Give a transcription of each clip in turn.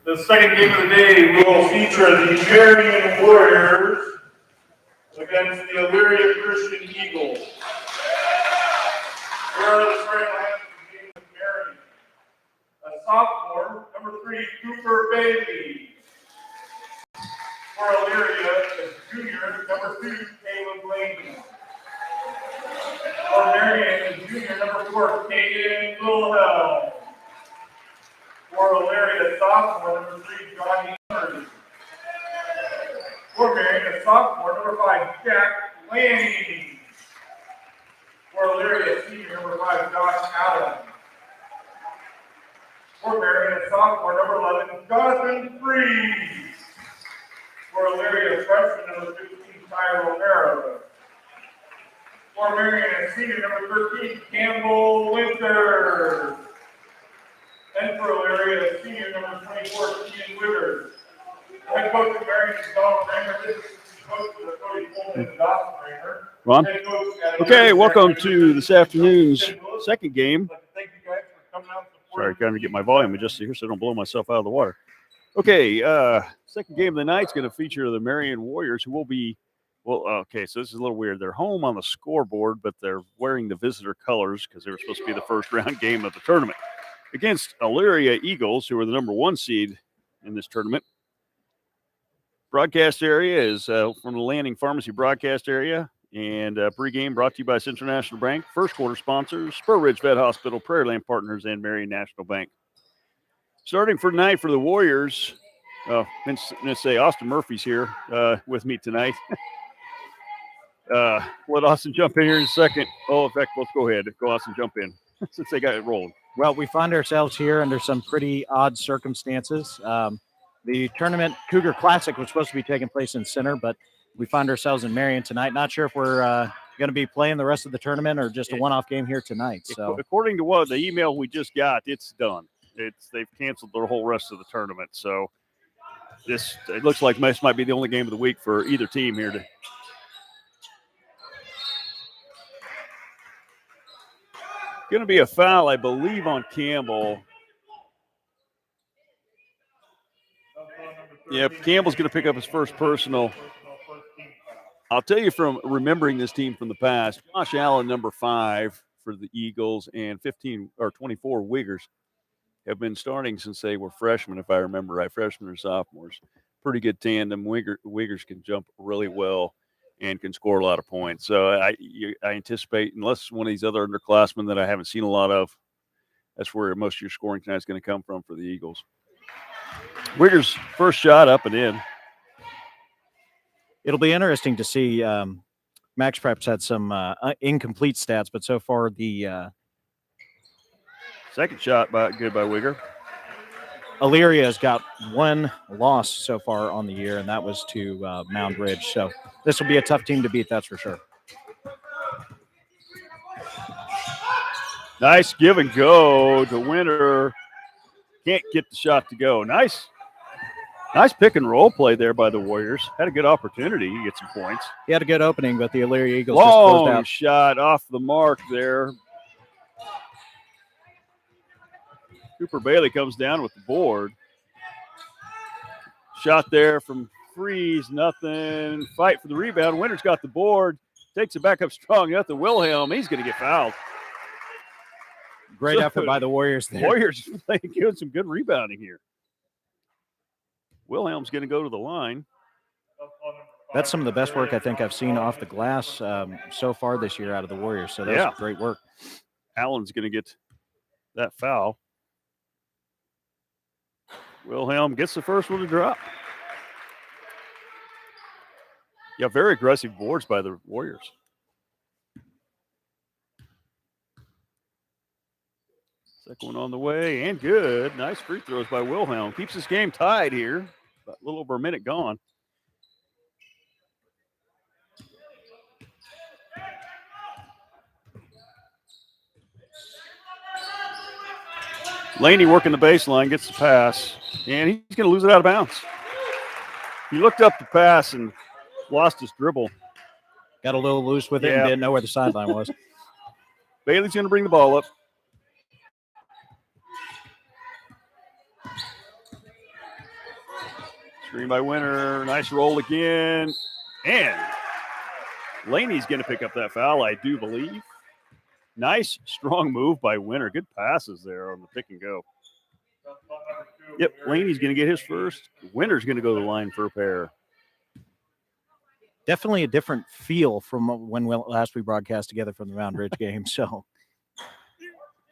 The second game of the day will feature the Marion Warriors against the Elyria Christian Eagles. Where the starting lineup for the game with Marion. A sophomore, number 3, Cooper Bailey. For Elyria, a junior, number 2, Caleb Laney. For Marion, a junior, number 4, Caden Wilhelm. For Elyria, sophomore, number 3, Johnny Murray. For Marion, a sophomore, number 5, Jack Laney. For Elyria, senior, number 5, Josh Allen. For Marion, a sophomore, number 11, Jonathan Freeze. For Elyria, freshman, number 15, Ty Romero. For Marion, a senior, number 13, Campbell Winters. And for Elyria, senior, number 24, Ian Withers. Head coach of Marion is Donald Ranger. This is coach of the Cody Coleman and Dawson Ranger. Ron? Okay, welcome to this afternoon's second game. Thank you guys for coming out and supporting. Sorry, trying to get my volume adjusted here so I don't blow myself out of the water. Okay, second game of the night is going to feature the Marion Warriors, who will be, well, okay, so this is a little weird. They're home on the scoreboard, but they're wearing the visitor colors because they were supposed to be the first round game of the tournament against Elyria Eagles, who are the number 1 seed in this tournament. Broadcast area is from the Landing Pharmacy broadcast area, and pregame brought to you by Central National Bank. First quarter sponsors, Spur Ridge Vet Hospital, Prairie Land Partners, and Marion National Bank. Starting for tonight for the Warriors, I'm going to say Austin Murphy's here with me tonight. Let Austin jump in here in a second. Oh, in fact, let's go ahead. Go, Austin, jump in since they got it rolling. Well, we find ourselves here under some pretty odd circumstances. The tournament Cougar Classic was supposed to be taking place in Center, but we find ourselves in Marion tonight. Not sure if we're going to be playing the rest of the tournament or just a one-off game here tonight. So, according to what the email we just got, it's done. They've canceled the whole rest of the tournament. So it looks like this might be the only game of the week for either team here. Going to be a foul, I believe, on Campbell. Yep, Campbell's going to pick up his first personal. I'll tell you from remembering this team from the past, Josh Allen, number 5 for the Eagles, and 15 or 24 Wiggers have been starting since they were freshmen, if I remember right, freshmen or sophomores. Pretty good tandem. Wiggers can jump really well and can score a lot of points. So I anticipate, unless one of these other underclassmen that I haven't seen a lot of, that's where most of your scoring tonight is going to come from for the Eagles. Wiggers' first shot up and in. It'll be interesting to see. Max Prep's had some incomplete stats, but so far the second shot good by Wigger. Elyria has got 1 loss so far on the year, and that was to Mound Ridge. So this will be a tough team to beat, that's for sure. Nice give and go to Winter. Can't get the shot to go. Nice pick and roll play there by the Warriors. Had a good opportunity to get some points. He had a good opening, but the Elyria Eagles just closed out. Shot off the mark there. Cooper Bailey comes down with the board. Shot there from Freeze, nothing. Fight for the rebound. Winter's got the board. Takes it back up strong. Nothing. Wilhelm, he's going to get fouled. Great effort by the Warriors there. Warriors doing some good rebounding here. Wilhelm's going to go to the line. That's some of the best work I think I've seen off the glass so far this year out of the Warriors. So that's great work. Allen's going to get that foul. Wilhelm gets the first one to drop. Yeah, very aggressive boards by the Warriors. Second one on the way, and good. Nice free throws by Wilhelm. Keeps this game tied here. About a little over a minute gone. Laney working the baseline, gets the pass, and he's going to lose it out of bounds. He looked up the pass and lost his dribble. Got a little loose with it and didn't know where the sideline was. Bailey's going to bring the ball up. Screen by Winter. Nice roll again. And Laney's going to pick up that foul, I do believe. Nice, strong move by Winter. Good passes there on the pick and go. Yep, Laney's going to get his first. Winter's going to go to the line for a pair. Definitely a different feel from when last we broadcast together from the Mountain Ridge game. So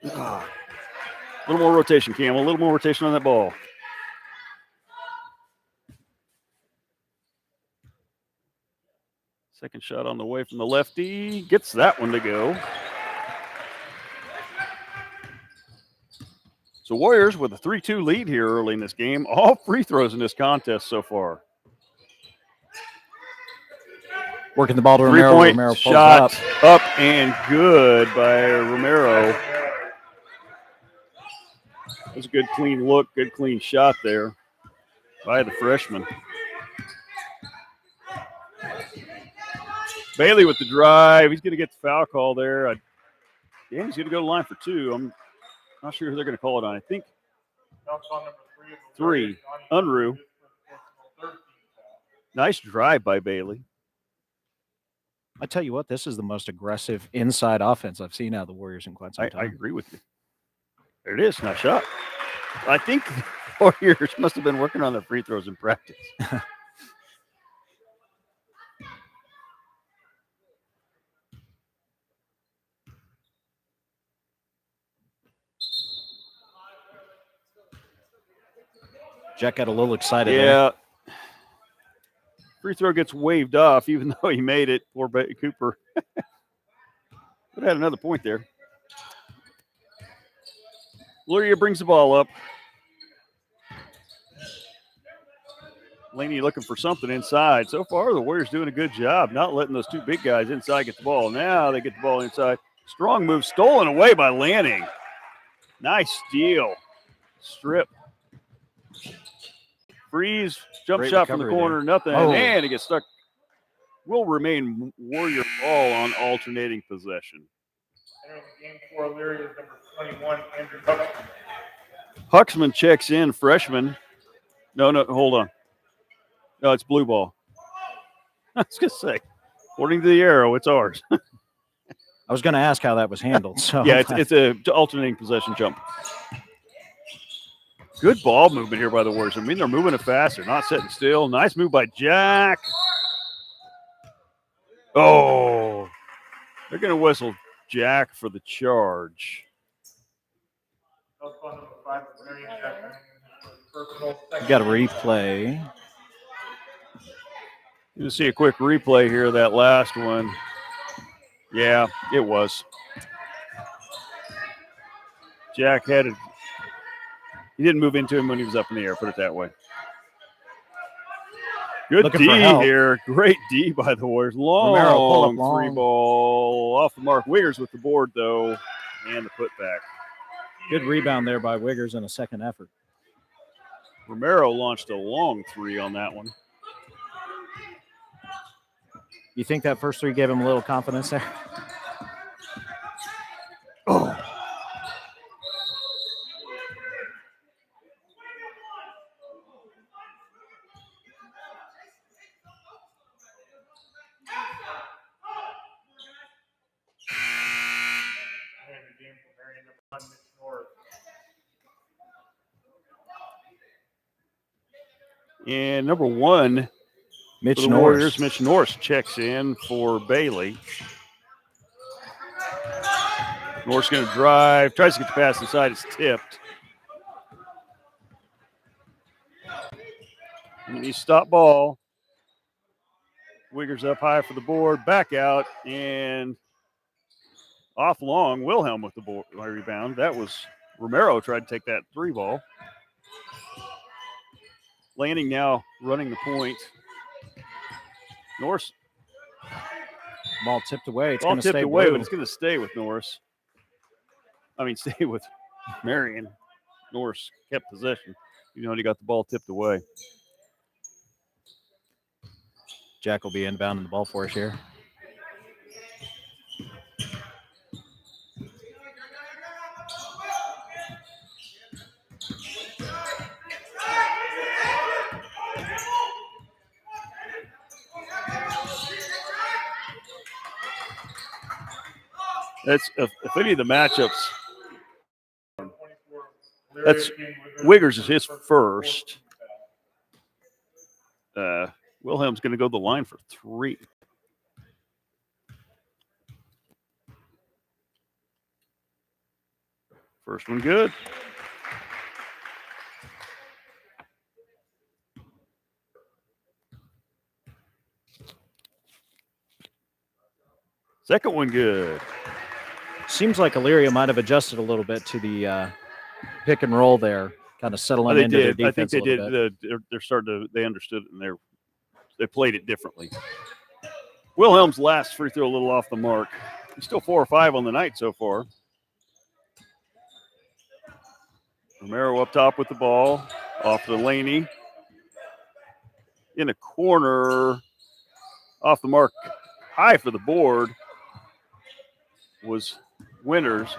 a little more rotation, Cam. A little more rotation on that ball. Second shot on the way from the lefty. Gets that one to go. So Warriors with a 3-2 lead here early in this game. All free throws in this contest so far. Working the ball to Romero. Three-point Romero shot up and good by Romero. That was a good clean look, good clean shot there by the freshman. Bailey with the drive. He's going to get the foul call there. He's going to go to the line for two. I'm not sure who they're going to call it on. I think three. Unruh. Nice drive by Bailey. I tell you what, this is the most aggressive inside offense I've seen out of the Warriors in quite some time. I agree with you. There it is. Nice shot. I think the Warriors must have been working on their free throws in practice. Jack got a little excited. Yeah. Free throw gets waved off, even though he made it. Poor Cooper. But had another point there. Elyria brings the ball up. Laney looking for something inside. So far, the Warriors doing a good job not letting those two big guys inside get the ball. Now they get the ball inside. Strong move stolen away by Lanning. Nice steal. Strip. Freeze. Jump Great shot from the corner. there. Nothing. Oh. And it gets stuck. Will remain Warrior ball on alternating possession. Entering the game for Elyria is number 21, Andrew Huxman. Huxman checks in, freshman. No, hold on. No, it's blue ball. I was going to say, according to the arrow, it's ours. I was going to ask how that was handled. So yeah, it's a alternating possession jump. Good ball movement here by the Warriors. I mean, they're moving it fast. They're not sitting still. Nice move by Jack. Oh, they're going to whistle Jack for the charge. You got a replay. You see a quick replay here of that last one. Yeah, it was. Jack had it. He didn't move into him when he was up in the air, put it that way. Good Looking D for help. here. Great D by the Warriors. Long, Romero, pull up long. Free ball. Off the mark. Wiggers with the board, though, and the putback. Good rebound there by Wiggers in a second effort. Romero launched a long three on that one. You think that first three gave him a little confidence there? Oh. And number one, Mitch Warriors, Norris. Mitch Norris checks in for Bailey. Norris going to drive, tries to get the pass inside, it's tipped. And he stop ball. Wiggers up high for the board, back out, and off long. Wilhelm with the board, rebound. That was Romero tried to take that three ball. Lanning now running the point. Norris. Ball tipped away. It's Ball going to tipped stay away, blue. but it's going to stay with Norris. I mean, stay with Marion. Norris kept possession. You know, he got the ball tipped away. Jack will be inbounding the ball for us here. That's if any of the matchups. That's Wiggers is his first. Wilhelm's going to go to the line for 3. First one good. Second one good. Seems like Elyria might have adjusted a little bit to the pick and roll there, kind of settling into their defense. I think they did. They're starting to. They understood it, and they played it differently. Wilhelm's last free throw a little off the mark. He's still 4 or 5 on the night so far. Romero up top with the ball, off to Laney. In a corner, off the mark, high for the board was Winters.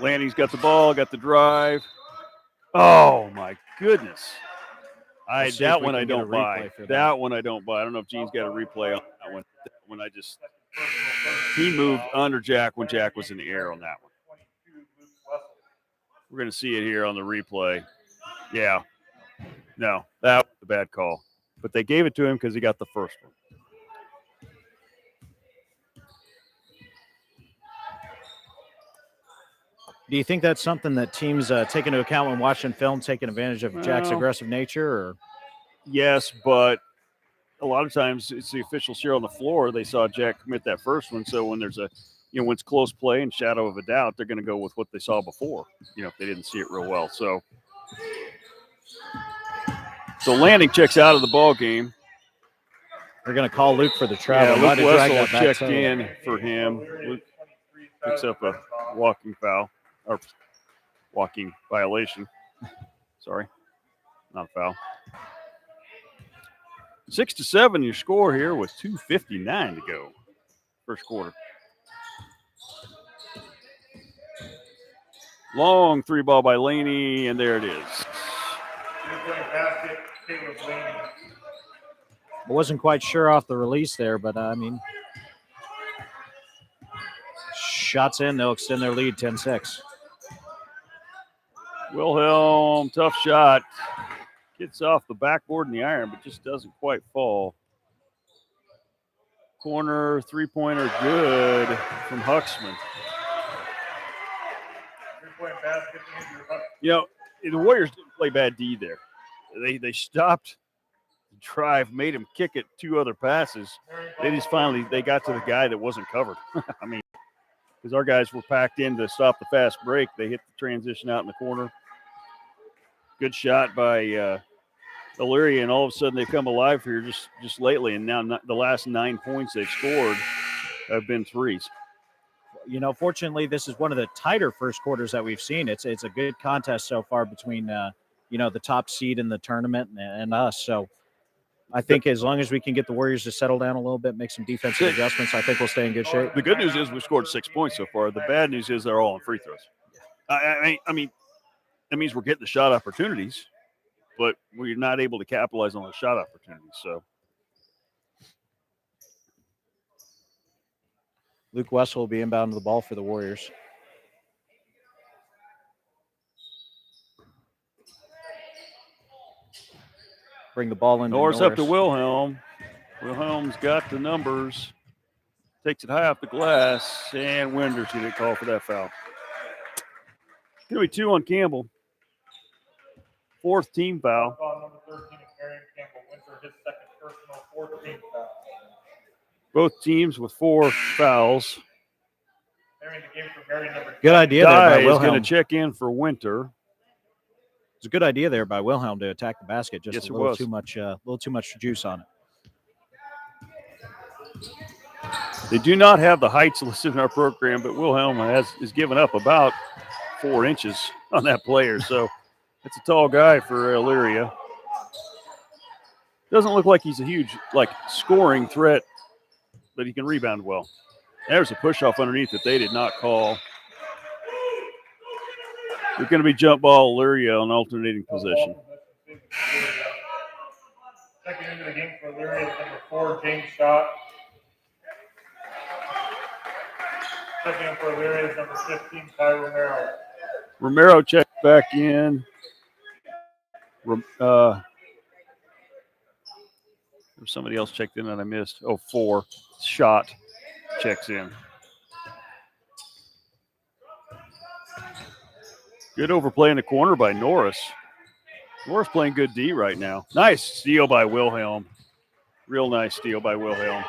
Laney's got the ball, got the drive. Oh my goodness. That one I don't buy. That one I don't buy. I don't know if Gene's got a replay on that one. When he moved under Jack when Jack was in the air on that one. We're going to see it here on the replay. Yeah. No, that was a bad call. But they gave it to him because he got the first one. Do you think that's something that teams take into account when watching film, taking advantage of Jack's aggressive nature? Or yes, but a lot of times it's the officials here on the floor. They saw Jack commit that first one, so when there's when it's close play and shadow of a doubt, they're going to go with what they saw before. If they didn't see it real well. So Lanning checks out of the ball game. They're going to call Luke for the travel. Yeah, Luke Wessel checked in for him. Luke picks up a walking foul. Or walking violation. Sorry, not a foul. 6-7 your score here with 2:59 to go. First quarter. Long 3 ball by Laney, and there it is. I wasn't quite sure off the release there, but shots in, they'll extend their lead 10-6. Wilhelm, tough shot. Gets off the backboard in the iron, but just doesn't quite fall. Corner, 3-pointer, good from Huxman. The Warriors didn't play bad D there. They stopped the drive, made him kick it 2 other passes. They just finally got to the guy that wasn't covered. Because our guys were packed in to stop the fast break. They hit the transition out in the corner. Good shot by Elyria, and all of a sudden they've come alive here just lately. And now the last 9 points they've scored have been threes. Fortunately, this is one of the tighter first quarters that we've seen. It's a good contest so far between the top seed in the tournament and us. So I think as long as we can get the Warriors to settle down a little bit, make some defensive adjustments, I think we'll stay in good shape. The good news is we scored 6 points so far. The bad news is they're all on free throws. I mean, that means we're getting the shot opportunities, but we're not able to capitalize on the shot opportunities. So Luke Wessel will be inbound to the ball for the Warriors. Bring the ball in. Norris up to Wilhelm. Wilhelm's got the numbers. Takes it high off the glass, and Winters going to call for that foul. Going to be 2 on Campbell. 4th team foul. Number 13 is Marion Campbell. Winter, his second personal, 4th team foul. Both teams with 4 fouls. Good idea there by Dye is Wilhelm. going to check in for Winter. It's a good idea there by Wilhelm to attack the basket. Just yes, a little too much juice on it. They do not have the heights listed in our program, but Wilhelm is given up about 4 inches on that player. So it's a tall guy for Elyria. Doesn't look like he's a huge scoring threat, but he can rebound well. There's a push-off underneath that they did not call. It's going to be jump ball Elyria on alternating possession. Checking into the game for Elyria is number 4, James Schott. Checking in for Elyria is number 15, Ty Romero. Romero checked back in. There's somebody else checked in that I missed. Oh, 4. Schott checks in. Good overplay in the corner by Norris. Norris playing good D right now. Nice steal by Wilhelm. Real nice steal by Wilhelm.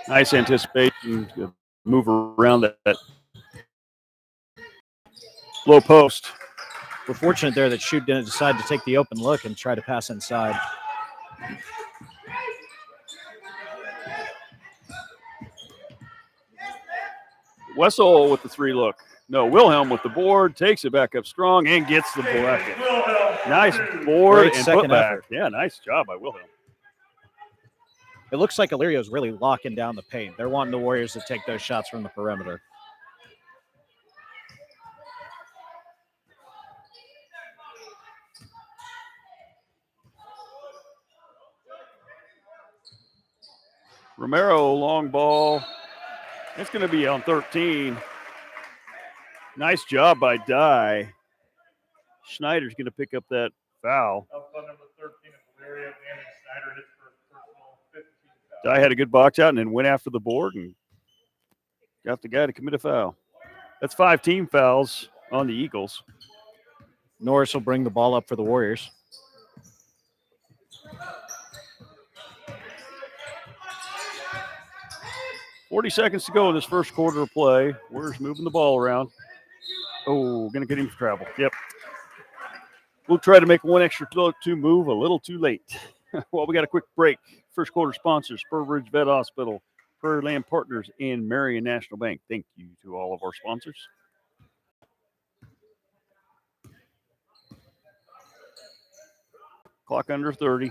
Nice anticipation. Move around that low post. We're fortunate there that Schutt didn't decide to take the open look and try to pass inside. Wessel with the 3 look. No, Wilhelm with the board, takes it back up strong and gets the bucket. Nice board Great and second putback. effort. Yeah, nice job by Wilhelm. It looks like Elyria is really locking down the paint. They're wanting the Warriors to take those shots from the perimeter. Romero, long ball. It's going to be on 13. Nice job by Dye. Schneider's going to pick up that foul. Number 13 of Elyria, Landon Schneider hits for personal 15 foul. Dye had a good box out and then went after the board and got the guy to commit a foul. That's 5 team fouls on the Eagles. Norris will bring the ball up for the Warriors. $40 to go in this first quarter of play. Warriors moving the ball around. Oh, going to get him for travel. Yep. We'll try to make one extra to move a little too late. Well, we got a quick break. First quarter sponsors, Spur Vet Hospital, Prairie Land Partners, and Marion National Bank. Thank you to all of our sponsors. Clock under 30.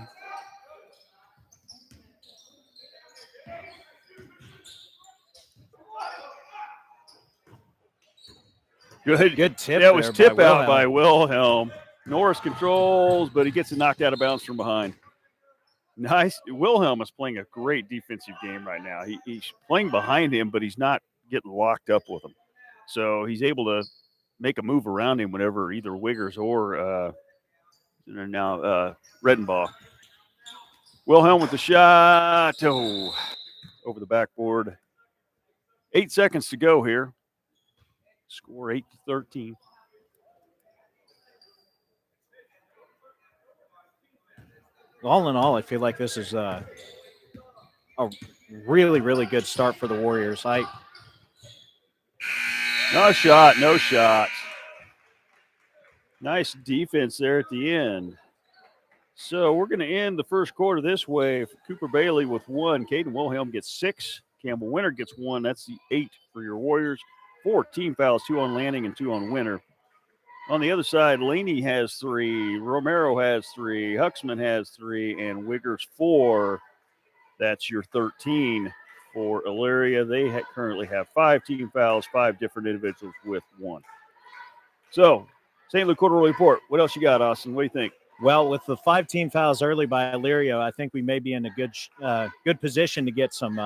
Good tip. That was tip out by Wilhelm. Wilhelm. Norris controls, but he gets it knocked out of bounds from behind. Nice. Wilhelm is playing a great defensive game right now. He's playing behind him, but he's not getting locked up with him. So he's able to make a move around him whenever either Wiggers or Redenbaugh. Wilhelm with the shot. Oh, over the backboard. 8 seconds to go here. Score 8-13. All in all, I feel like this is a really, really good start for the Warriors. No shot. Nice defense there at the end. So we're going to end the first quarter this way. Cooper Bailey with 1. Caden Wilhelm gets 6. Campbell Winter gets 1. That's the 8 for your Warriors. 4 team fouls, 2 on Lanning and 2 on Winter. On the other side, Laney has 3. Romero has 3. Huxman has 3. And Wiggers 4. That's your 13 for Elyria. They currently have 5 team fouls, 5 different individuals with 1. So, St. Louis Quarterly Report. What else you got, Austin? What do you think? Well, with the 5 team fouls early by Elyria, I think we may be in a good position to get some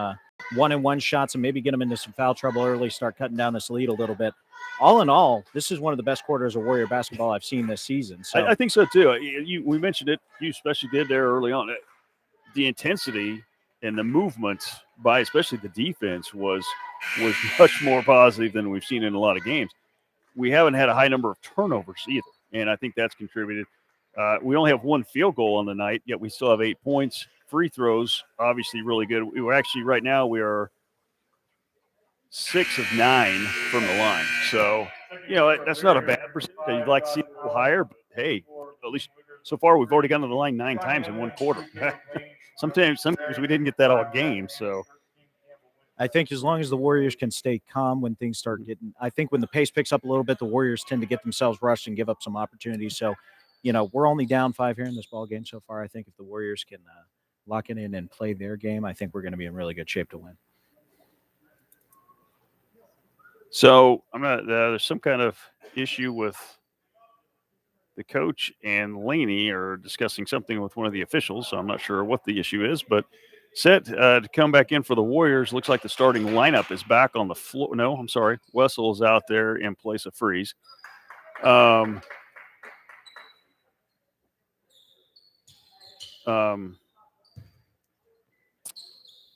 1-and-1 shots and maybe get them into some foul trouble early, start cutting down this lead a little bit. All in all, this is one of the best quarters of Warrior basketball I've seen this season. So I think so, too. We mentioned it. You especially did there early on. The intensity and the movement by especially the defense was much more positive than we've seen in a lot of games. We haven't had a high number of turnovers either, and I think that's contributed. We only have 1 field goal on the night, yet we still have 8 points. Free throws, obviously really good. We were actually, right now, we are 6 of 9 from the line. So, that's not a bad percentage. You'd like to see it a little higher, but hey, at least so far we've already gotten to the line 9 times in 1 quarter. Sometimes we didn't get that all game, so. I think as long as the Warriors can stay calm when things start getting – I think when the pace picks up a little bit, the Warriors tend to get themselves rushed and give up some opportunities. So, we're only down 5 here in this ball game so far. I think if the Warriors can lock it in and play their game, I think we're going to be in really good shape to win. So there's some kind of issue with the coach and Laney are discussing something with one of the officials, so I'm not sure what the issue is, but set to come back in for the Warriors. Looks like the starting lineup is back on the floor. No, I'm sorry. Wessel is out there in place of Freeze. But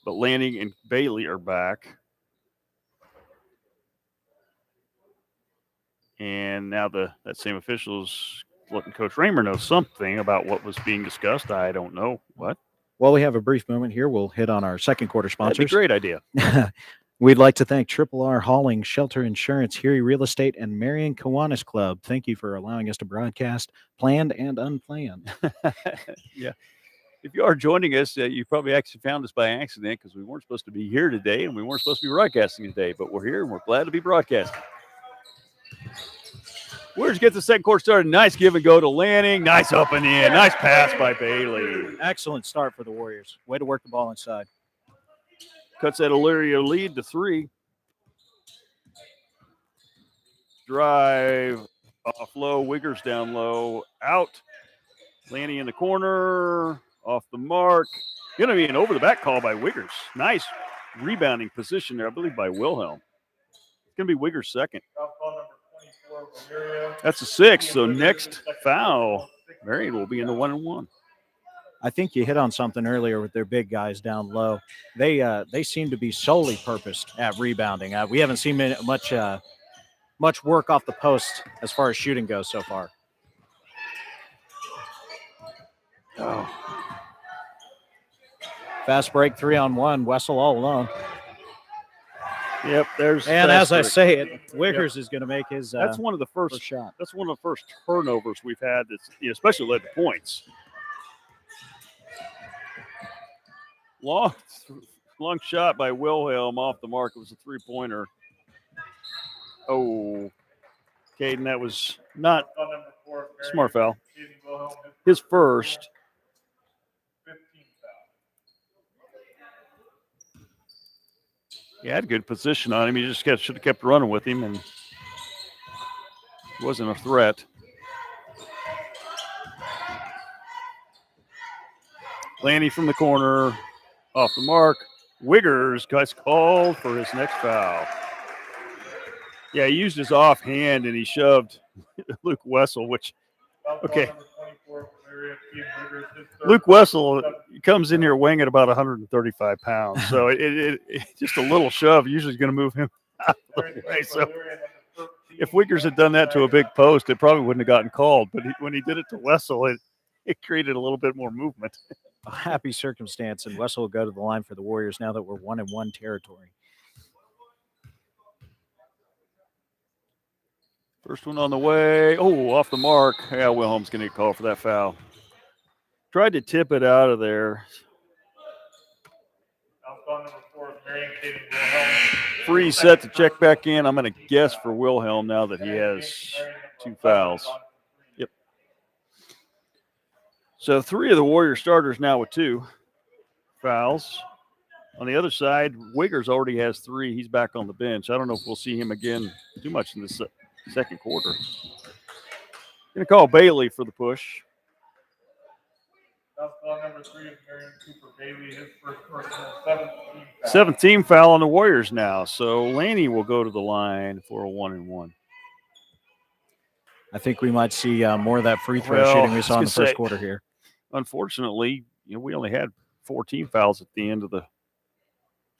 Lanning and Bailey are back. And now that same official's letting Coach Raymer know something about what was being discussed. I don't know what. While we have a brief moment here, we'll hit on our second quarter sponsors. That'd be a great idea. We'd like to thank Triple R Hauling, Shelter Insurance, Huey Real Estate, and Marion Kiwanis Club. Thank you for allowing us to broadcast planned and unplanned. Yeah. If you are joining us, you probably actually found us by accident because we weren't supposed to be here today and we weren't supposed to be broadcasting today, but we're here and we're glad to be broadcasting. Warriors get the second quarter started. Nice give and go to Lanning. Nice up and in. Nice pass by Bailey. Excellent start for the Warriors. Way to work the ball inside. Cuts that Elyria lead to 3. Drive off low. Wiggers down low. Out. Lanning in the corner. Off the mark. Going to be an over-the-back call by Wiggers. Nice rebounding position there, I believe, by Wilhelm. It's going to be Wiggers' second. That's a 6. So next foul, Marion will be in the 1-and-1. I think you hit on something earlier with their big guys down low. They seem to be solely purposed at rebounding. We haven't seen much work off the post as far as shooting goes so far. Oh. Fast break 3-on-1. Wessel all alone. Yep, there's. And as I say it, Wiggers is going to make his. That's one of the first shot. That's one of the first turnovers we've had. That's especially led to points. Long shot by Wilhelm off the mark. It was a 3-pointer. Oh, Caden, that was not smart foul. His first. He had good position on him. He just should have kept running with him, and wasn't a threat. Lanny from the corner, off the mark. Wiggers gets called for his next foul. Yeah, he used his offhand and he shoved Luke Wessel, which, okay. Luke Wessel comes in here weighing at about 135 pounds. So it just a little shove usually is going to move him out of the way. So if Wiggers had done that to a big post, it probably wouldn't have gotten called. But when he did it to Wessel, it created a little bit more movement. A happy circumstance, and Wessel will go to the line for the Warriors now that we're 1-and-1 territory. First one on the way. Oh, off the mark. Yeah, Wilhelm's going to get called for that foul. Tried to tip it out of there. Free set to check back in. I'm going to guess for Wilhelm now that he has 2 fouls. Yep. So 3 of the Warrior starters now with 2 fouls. On the other side, Wiggers already has 3. He's back on the bench. I don't know if we'll see him again too much in this second quarter. Going to call Bailey for the push. Number 3 is Marion Cooper Bailey, his first personal 17 foul on the Warriors now. So Laney will go to the line for a 1-and-1. I think we might see more of that free throw shooting we saw in the first quarter here. Unfortunately, we only had 14 fouls at the end of the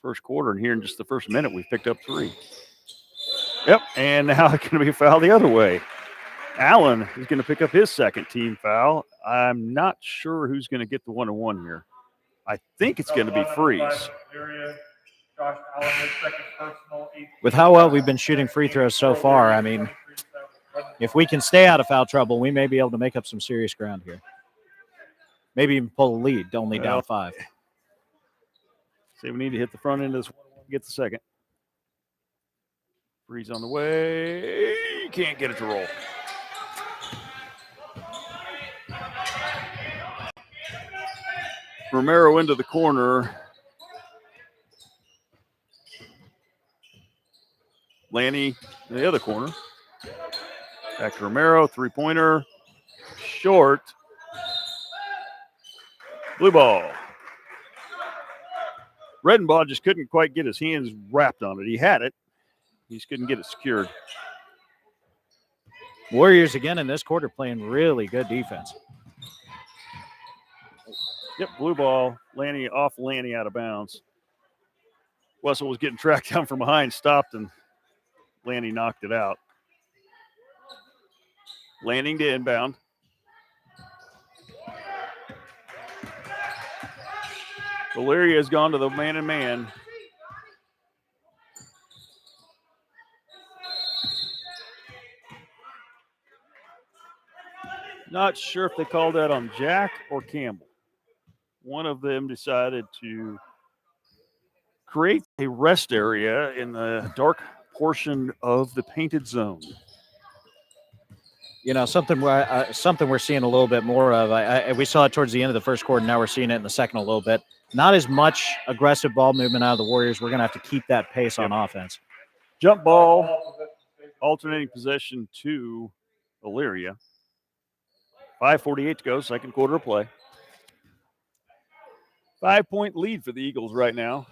first quarter, and here in just the first minute, we picked up 3. Yep, and now it's going to be a foul the other way. Allen is going to pick up his second team foul. I'm not sure who's going to get the 1-and-1 here. I think it's going to be Freeze. With how well we've been shooting free throws so far, I mean, if we can stay out of foul trouble, we may be able to make up some serious ground here. Maybe even pull a lead, only down 5. Say we need to hit the front end of this one to get the second. Freeze on the way. Can't get it to roll. Romero into the corner. Lanny in the other corner. Back to Romero, 3-pointer. short. Blue ball. Redenbaugh just couldn't quite get his hands wrapped on it. He had it. He just couldn't get it secured. Warriors again in this quarter playing really good defense. Yep, blue ball. Lanny out of bounds. Wessel was getting tracked down from behind, stopped, and Lanny knocked it out. Landing to inbound. Elyria has gone to the man-and-man. Not sure if they called that on Jack or Campbell. One of them decided to create a rest area in the dark portion of the painted zone. You know, something we're seeing a little bit more of. We saw it towards the end of the first quarter. Now we're seeing it in the second a little bit. Not as much aggressive ball movement out of the Warriors. We're going to have to keep that pace on offense. Jump ball, alternating possession to Elyria. 5:48 to go, second quarter of play. 5-point lead for the Eagles right now.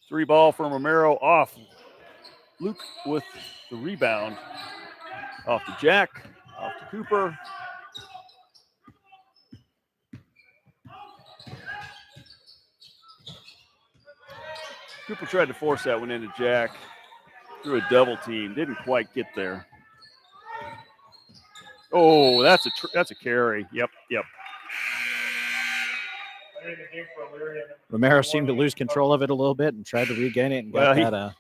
3 ball from Romero off. Luke with the rebound. Off to Jack, off to Cooper. Cooper tried to force that one into Jack. Through a double team, didn't quite get there. Oh, that's a carry. Yep. Romero seemed to lose control of it a little bit and tried to regain it and got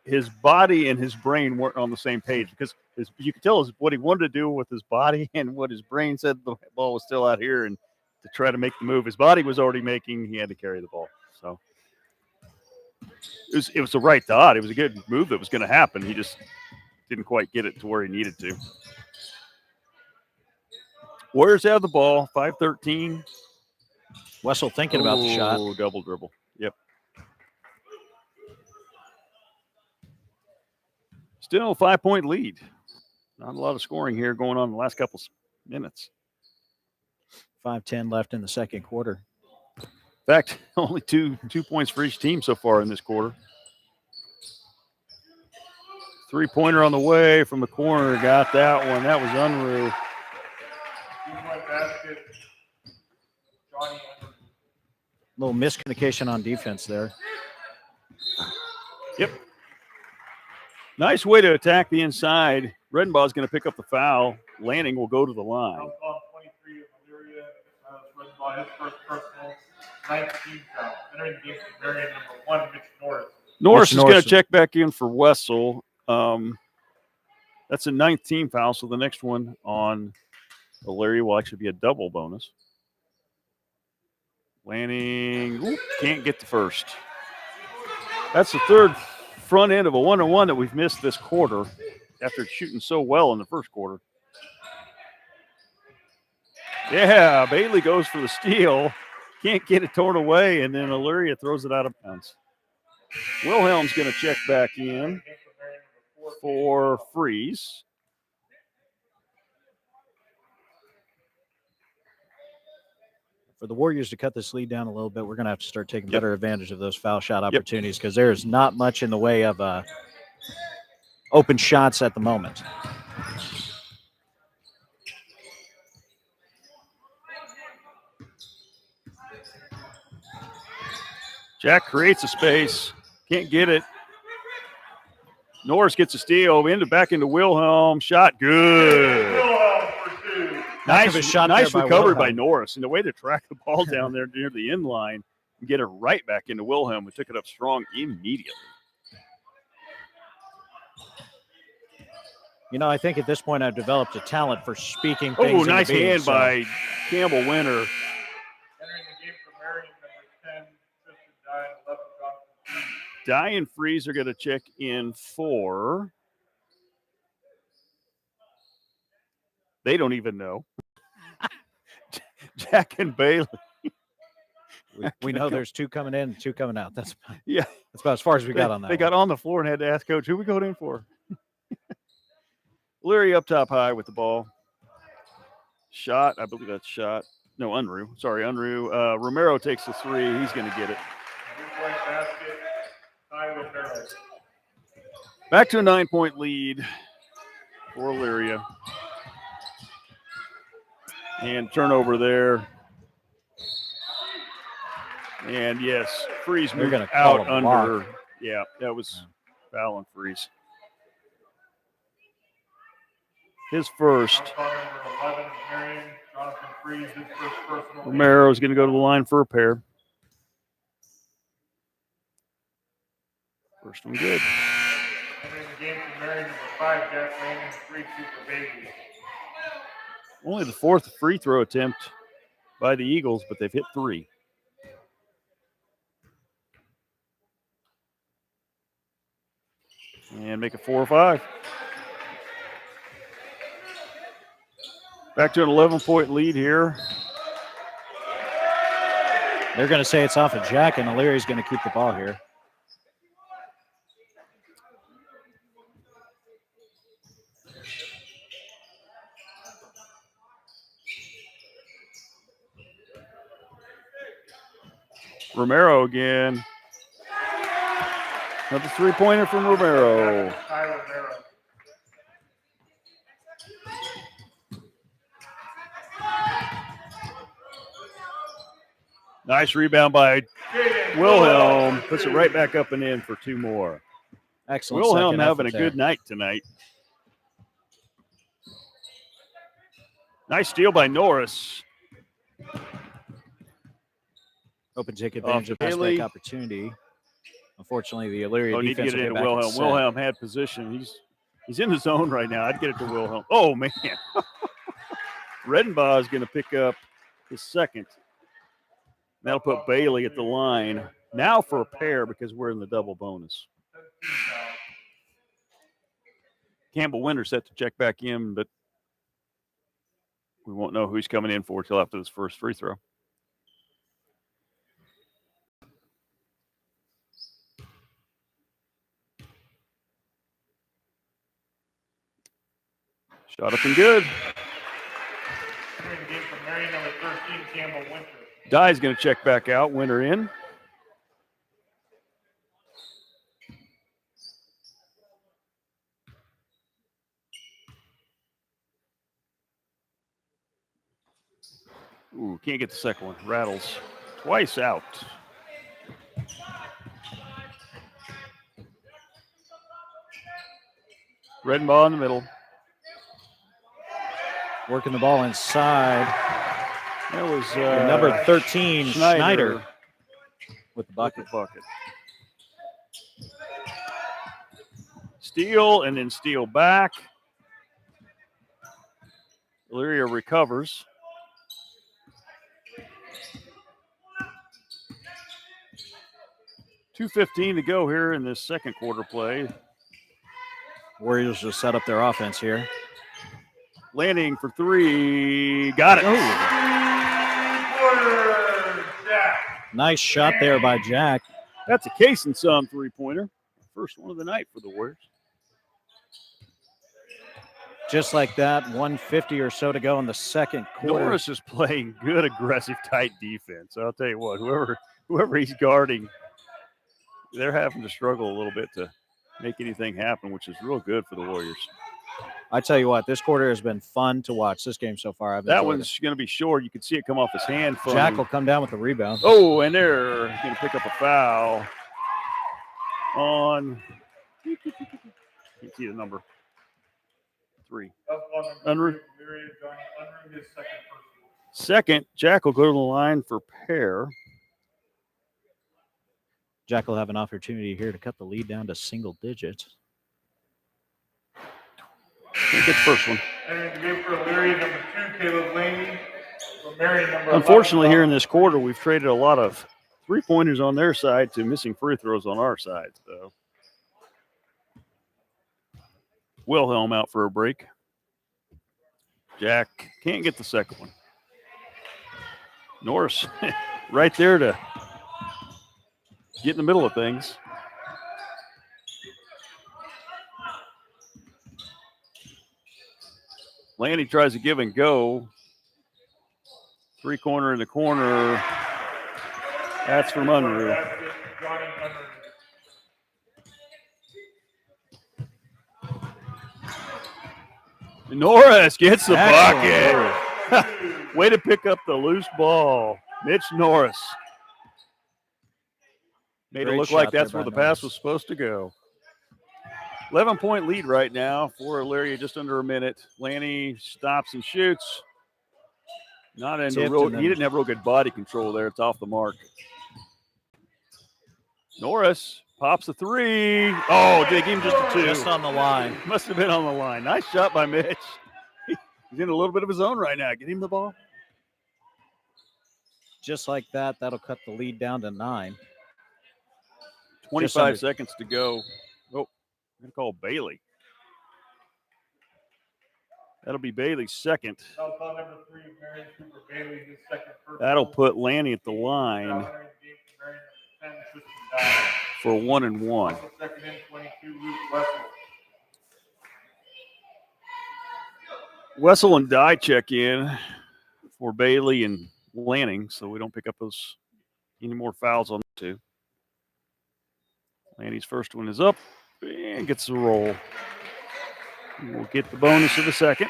his body and his brain weren't on the same page because you could tell what he wanted to do with his body and what his brain said the ball was still out here and to try to make the move. His body was already making. He had to carry the ball. So it was the right thought. It was a good move that was going to happen. He just didn't quite get it to where he needed to. Warriors have the ball, 5-13. Wessel thinking about the shot. Oh, double dribble. Yep. Still a 5-point lead. Not a lot of scoring here going on in the last couple minutes. 5:10 left in the second quarter. In fact, only two points for each team so far in this quarter. 3-pointer on the way from the corner. Got that one. That was Unruh. Little miscommunication on defense there. Yep. Nice way to attack the inside. Redenbaugh is going to pick up the foul. Lanning will go to the line. 23 of Elyria. Redenbaugh, his first personal, 19 foul. Entering the game for Marion, number 1, Mitch Norris. Norris is going to check back in for Wessel. That's a 19 foul, so the next one on Elyria will actually be a double bonus. Lanning can't get the first. That's the third front end of a 1-on-1 that we've missed this quarter after shooting so well in the first quarter. Yeah, Bailey goes for the steal. Can't get it torn away, and then Elyria throws it out of bounds. Wilhelm's going to check back in for Freeze. For the Warriors to cut this lead down a little bit, we're going to have to start taking better advantage of those foul shot opportunities because there is not much in the way of open shots at the moment. Jack creates a space. Can't get it. Norris gets a steal. Back into Wilhelm. Shot good. Nice recovery by Norris. And the way to track the ball down there near the end line and get it right back into Wilhelm, who took it up strong immediately. You know, I think at this point I've developed a talent for speaking things. Oh, nice hand by Campbell Winter. Entering the game for Marion, number 10, Tristan Dye, 11, Jonathan. Dye and Freeze are going to check in for. They don't even know. Jack and Bailey. We know there's 2 coming in and 2 coming out. That's about as far as we got on that. They got on the floor and had to ask Coach, who we going in for? Elyria up top high with the ball. Shot, I believe that's shot. No, Unruh. Sorry, Unruh. Romero takes the three. He's going to get it. Two-point basket. Tie with Merrill. Back to a 9-point lead for Elyria. And turnover there. And yes, Freeze moved gonna out call a under. block. Yeah, that was foul on Freeze. His first. Number 11, Marion, Jonathan Freeze, his first personal. Romero's going to go to the line for a pair. First one good. Entering the game for Marion, number 5, Jack Landon, 3 super babies. Only the fourth free throw attempt by the Eagles, but they've hit 3. And make it 4 or 5. Back to an 11-point lead here. They're going to say it's off of Jack, and Elyria's going to keep the ball here. Romero again. Another 3-pointer from Romero. Tie with Merrill. Nice rebound by Wilhelm. Puts it right back up and in for 2 more. Excellent. Wilhelm second having a effort there. good night tonight. Nice steal by Norris. Hoping to take advantage of Off pass Haley. back opportunity. Unfortunately, the Elyria Need to defense get it will into get back in Wilhelm. set. Wilhelm had position. He's in the zone right now. I'd get it to Wilhelm. Oh, man. Redenbaugh is going to pick up his second. That'll put Bailey at the line. Now for a pair because we're in the double bonus. Campbell Winter set to check back in, but we won't know who he's coming in for till after this first free throw. Shot up and good. Entering the game for Marion, number 13, Campbell Winter. Dye's going to check back out. Winter in. Ooh, can't get the second one. Rattles twice out. Redenbaugh in the middle. Working the ball inside. That was Number 13, Schneider, with the bucket. Steal and then steal back. Elyria recovers. .2:15 to go here in this second quarter play. Warriors will set up their offense here. Landing for 3. Got it. Nice shot there by Jack. That's a case and some 3-pointer. First one of the night for the Warriors. Just like that, 150 or so to go in the second quarter. Norris is playing good, aggressive, tight defense. I'll tell you what, whoever he's guarding, they're having to struggle a little bit to make anything happen, which is real good for the Warriors. I tell you what, this quarter has been fun to watch. This game so far, That one's going to be short. You can see it come off his hand. Jack will come down with the rebound. Oh, and they're going to pick up a foul on. Can't see the number. 3. Unruh. Second, Jack will go to the line for pair. Jack will have an opportunity here to cut the lead down to single digits. Can't get the first one. Entering the game for Elyria, number 2, Caleb Laney. For Marion, number Unfortunately, 11, here in this quarter, we've traded a lot of 3-pointers on their side to missing free throws on our side. So Wilhelm out for a break. Jack can't get the second one. Norris right there to get in the middle of things. Lanny tries to give and go. 3-corner in the corner. That's from Unruh. Johnny Unruh. Norris gets the Excellent. bucket. Way to pick up the loose ball. Mitch Norris. Made Great it look shot like there that's where by the pass Norris. was supposed to go. 11-point lead right now for Elyria, just under a minute. Lanny stops and shoots. Not into Tipped real. and then- He didn't have real good body control there. It's off the mark. Norris pops a 3. Oh, did they give him just a 2? Just on the line. Must have been on the line. Nice shot by Mitch. He's in a little bit of his own right now. Get him the ball. Just like that, that'll cut the lead down to 9. 25 seconds to go. Oh, I'm going to call Bailey. That'll be Bailey's second. Number 3, Marion Cooper Bailey, his second personal. That'll put Lanny at the line for 1 and 1. Second in 22, Luke Wessel. Wessel and Dye check in for Bailey and Lanning, so we don't pick up any more fouls on the 2. Lanny's first one is up and gets the roll. We'll get the bonus of the second.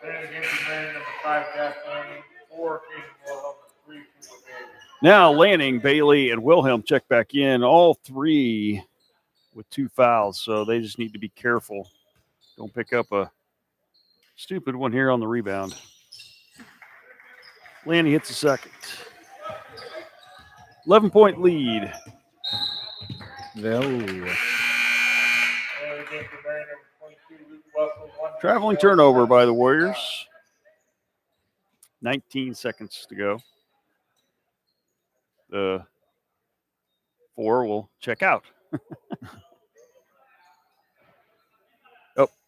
And against Marion, number 5, Jack Lanning, 4, Caden Wilhelm, 3, Cooper Bailey. Now Lanning, Bailey, and Wilhelm check back in, all 3 with 2 fouls, so they just need to be careful. Don't pick up a stupid one here on the rebound. Lanny hits the second. 11-point lead. Traveling turnover by the Warriors. 19 seconds to go. The 4 will check out.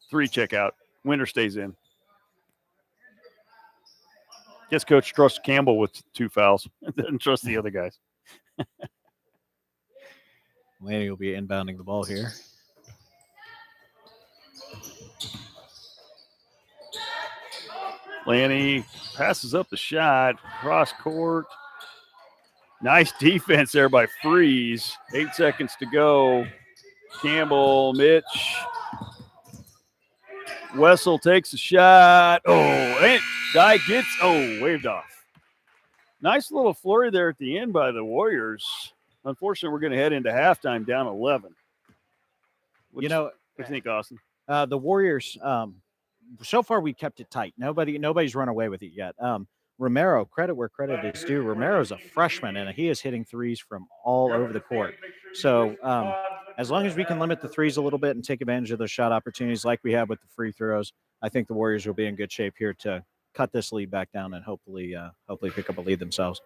3 check out. Winner stays in. Guess Coach trusts Campbell with 2 fouls. Doesn't trust the other guys. Lanny will be inbounding the ball here. Lanny passes up the shot, cross court. Nice defense there by Freeze. 8 seconds to go. Campbell, Mitch. Wessel takes a shot. Oh, and Dye gets, waved off. Nice little flurry there at the end by the Warriors. Unfortunately, we're going to head into halftime down 11. What do you think, Austin? The Warriors, so far we kept it tight. Nobody's run away with it yet. Romero, credit where credit is due. Romero's a freshman, and he is hitting threes from all over the court. So as long as we can limit the threes a little bit and take advantage of those shot opportunities like we have with the free throws, I think the Warriors will be in good shape here to cut this lead back down and hopefully pick up a lead themselves.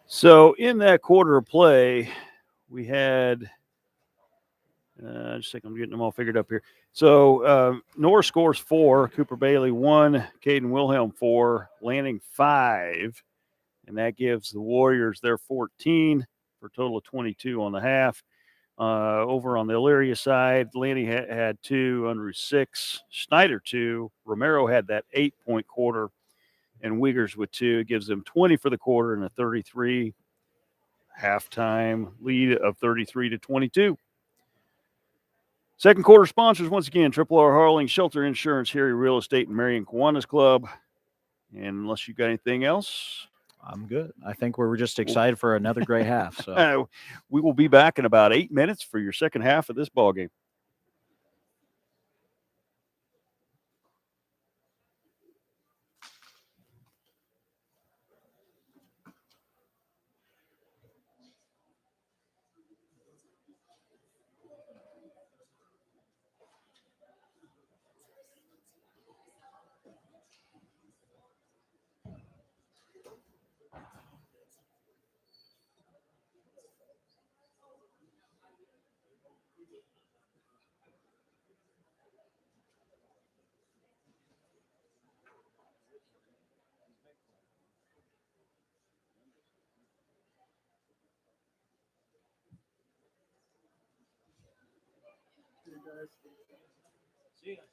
So in that quarter of play, we had just a second, I'm getting them all figured up here. So Norris scores 4, Cooper Bailey 1, Caden Wilhelm 4, Lanning 5, and that gives the Warriors their 14 for a total of 22 on the half. Over on the Elyria side, Lanning had 2, Unruh 6, Schneider 2, Romero had that 8-point quarter, and Wiggers with 2. It gives them 20 for the quarter and a 33 halftime lead of 33-22. Second quarter sponsors, once again, Triple R Harling, Shelter Insurance, Harry Real Estate, and Marion Kiwanis Club. And unless you got anything else, I'm good. I think we're just excited for another great half. So we will be back in about 8 minutes for your second half of this ball game.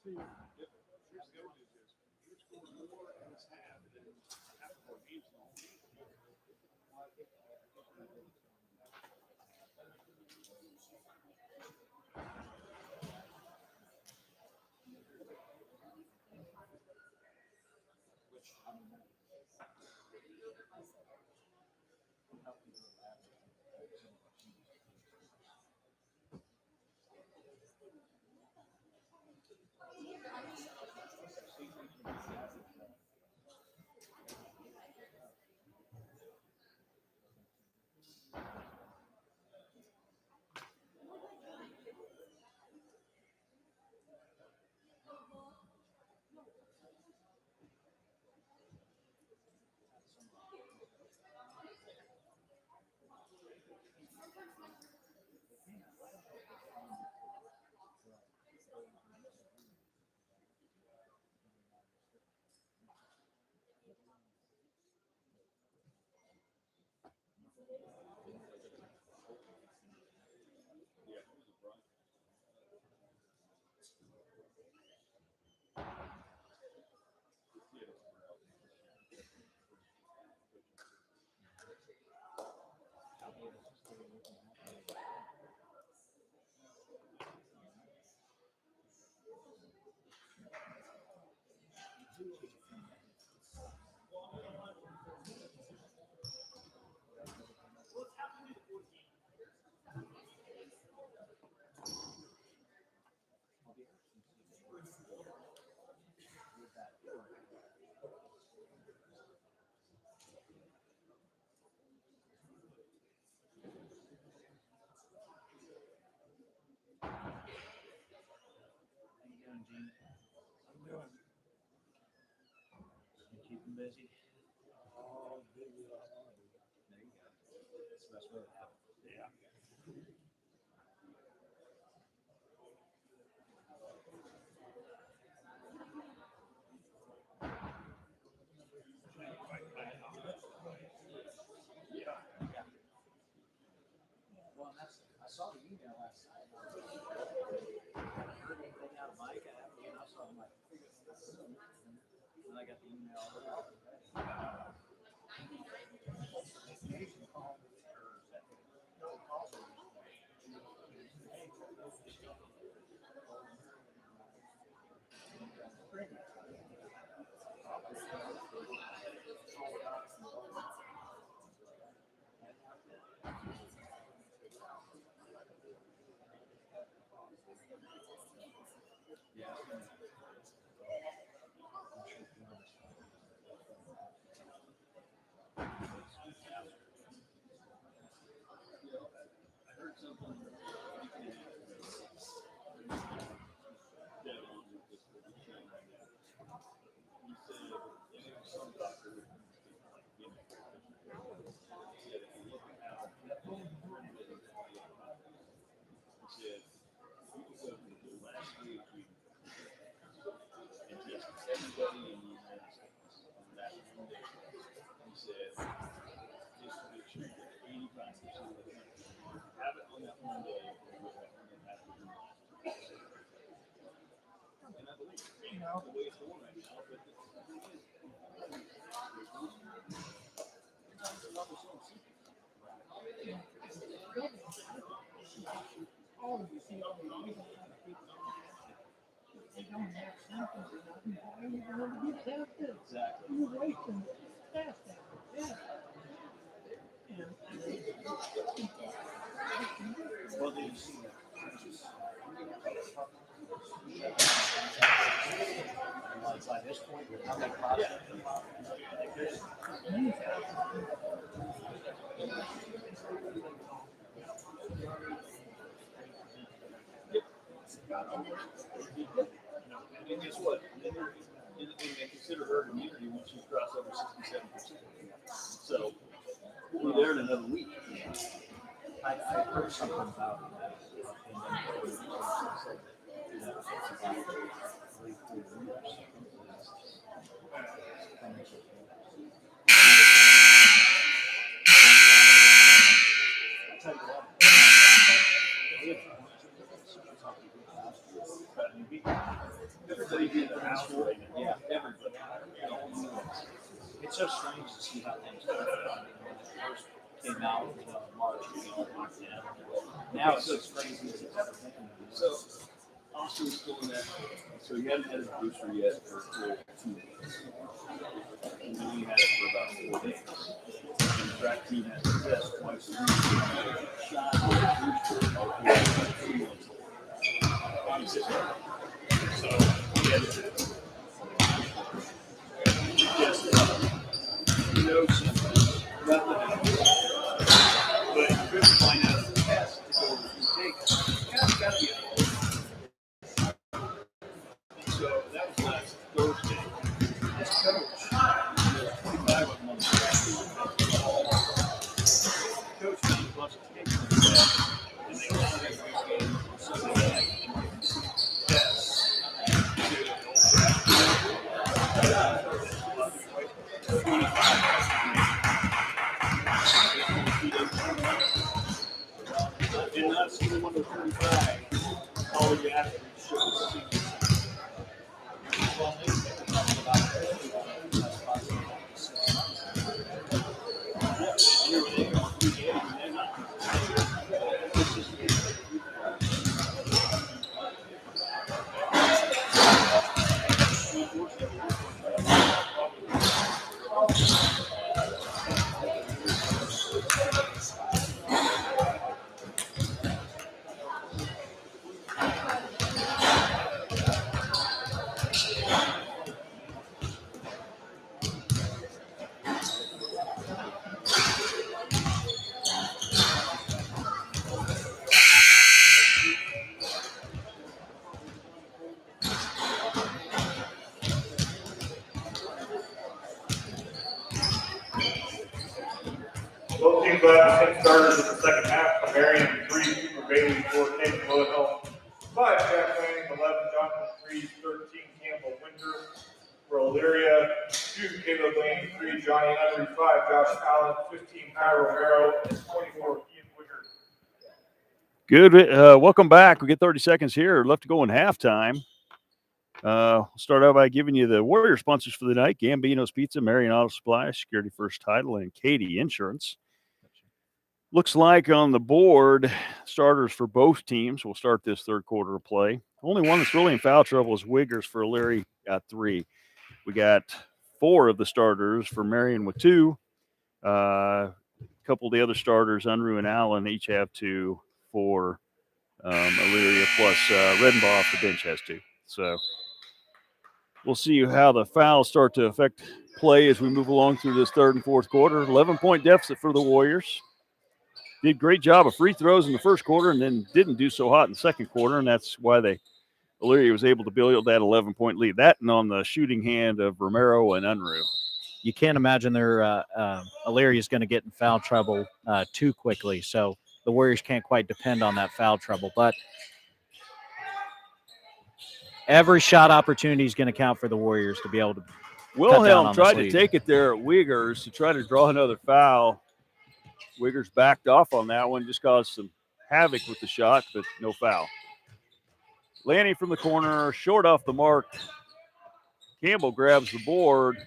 See you. Keep them busy. Oh, busy. There you go. That's the best way to have it. Yeah. Well, I saw the email last night. I haven't heard anything out of Mike. I saw him like, and I got the email. Exactly. You're wasting staff there. Yeah. Well, did you see that? Like by this point, how they process And guess what? They consider herd immunity once you cross over 67%. So we're there in another week. I heard something about that. Everybody did that. Yeah, everybody. It's so strange to see how things go. When it first came out in March, we all locked down. Now it's as crazy as it's ever been. So, Austin's still in that. So he hadn't had his booster yet for 2 weeks. And then he had it for about 4 days. And the track team has to test twice a week. Shot with a booster all through about 3 months. So he had to just no symptoms, nothing else. But you couldn't find out the test to go take. It's got to be so that was last Thursday. His coach, 25 of them on the track coach found a bunch of tapes on the set, and they went out every weekend on Sunday night and tests to the old and not a single one of the 35 all the athletes showed the Both teams will have the same starters in the second half. For Marion, 3, Cooper Bailey, 4, Caden Wilhelm, 5, Jack Lanning, 11, Jonathan 3, 13, Campbell Winter. For Elyria, 2, Caleb Lane, 3, Johnny Henry, 5, Josh Allen, 15, Kyra Romero, and 24, Ian Wigger. Good. Welcome back. We get 30 seconds here left to go in halftime. We'll start out by giving you the Warrior sponsors for the night: Gambino's Pizza, Marion Auto Supply, Security First Title, and Katie Insurance. Looks like on the board, starters for both teams will start this third quarter of play. Only one that's really in foul trouble is Wiggers for Elyria, got 3. We got 4 of the starters for Marion with 2. A couple of the other starters, Unruh and Allen, each have 2 for Elyria, plus Redenbaugh off the bench has 2. So we'll see how the fouls start to affect play as we move along through this third and fourth quarter. 11-point deficit for the Warriors. Did a great job of free throws in the first quarter and then didn't do so hot in the second quarter, and that's why Elyria was able to build that 11-point lead. That and on the shooting hand of Romero and Unruh. You can't imagine Elyria is going to get in foul trouble too quickly, so the Warriors can't quite depend on that foul trouble. But every shot opportunity is going to count for the Warriors to be able to. Wilhelm tried to take it there at Wiggers to try to draw another foul. Wiggers backed off on that one, just caused some havoc with the shot, but no foul. Lanny from the corner, short off the mark. Campbell grabs the board,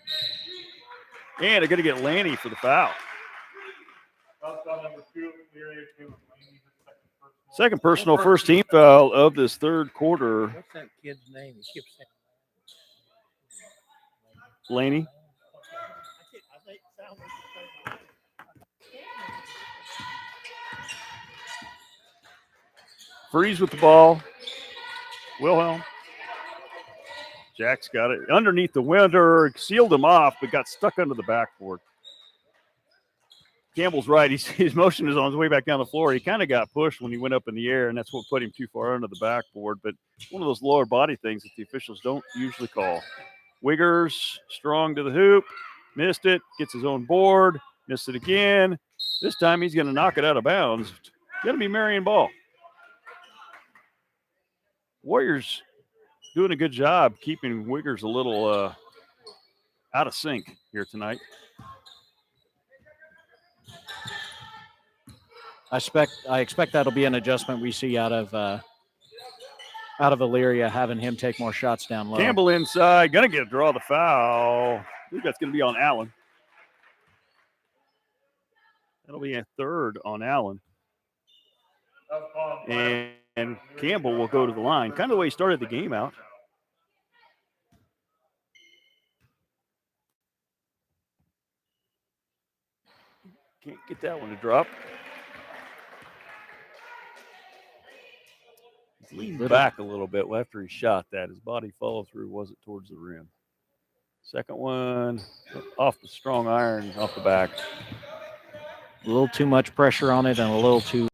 and they're going to get Lanny for the foul. Second personal, first team foul of this third quarter. What's that kid's name? He keeps saying Laney. Freeze with the ball. Wilhelm. Jack's got it underneath the window, sealed him off, but got stuck under the backboard. Campbell's right. His motion is on his way back down the floor. He kind of got pushed when he went up in the air, and that's what put him too far under the backboard. But one of those lower body things that the officials don't usually call. Wiggers, strong to the hoop, missed it, gets his own board, missed it again. This time he's going to knock it out of bounds. Going to be Marion ball. Warriors doing a good job keeping Wiggers a little out of sync here tonight. I expect that'll be an adjustment we see out of out of Elyria, having him take more shots down low. Campbell inside, gonna get a draw the foul. I think that's gonna be on Allen. That'll be a third on Allen. And Campbell will go to the line. Kind of the way he started the game out. Can't get that one to drop. He's leaned back a little bit after he shot that. His body follow through wasn't towards the rim. Second one off the strong iron, off the back. A little too much pressure on it and a little too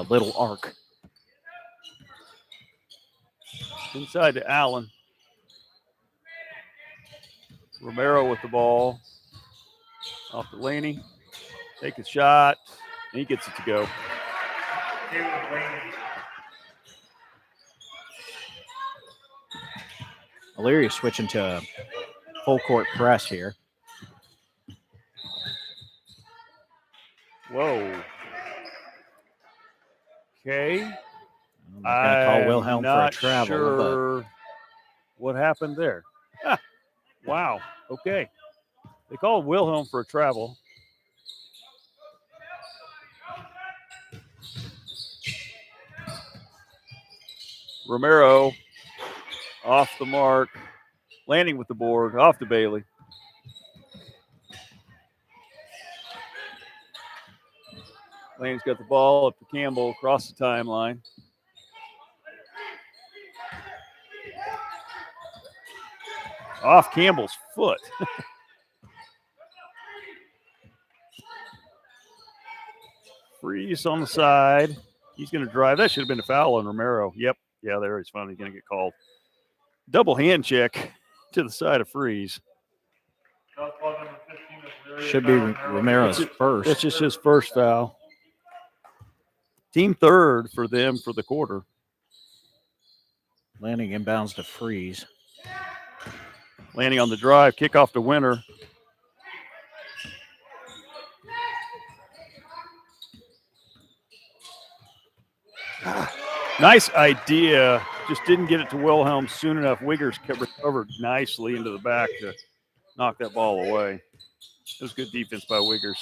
little arc. Inside to Allen. Romero with the ball. Off to Laney. Take a shot. And he gets it to go. Elyria switching to full court press here. Whoa. Okay. I'm not going to call Wilhelm for a travel. Sure what happened there. Wow. Okay. They called Wilhelm for a travel. Romero off the mark. Landing with the board. Off to Bailey. Lane's got the ball up to Campbell across the timeline. Off Campbell's foot. Freeze on the side. He's going to drive. That should have been a foul on Romero. Yep. Yeah, there he's finally going to get called. Double hand check to the side of Freeze. Should be Romero's first. That's just his first foul. Team third for them for the quarter. Landing inbounds to Freeze. Landing on the drive, kickoff to Winter. Nice idea. Just didn't get it to Wilhelm soon enough. Wiggers recovered nicely into the back to knock that ball away. It was good defense by Wiggers.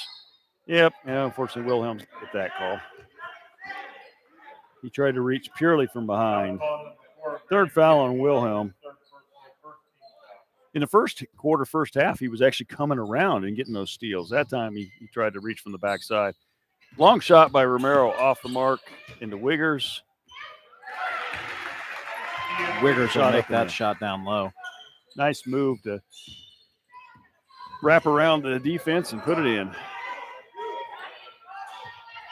Yep, yeah, unfortunately Wilhelm hit that call. He tried to reach purely from behind. Third foul on Wilhelm. In the first quarter, first half, he was actually coming around and getting those steals. That time he tried to reach from the backside. Long shot by Romero off the mark into Wiggers. Wiggers will make that shot down low. Nice move to wrap around the defense and put it in.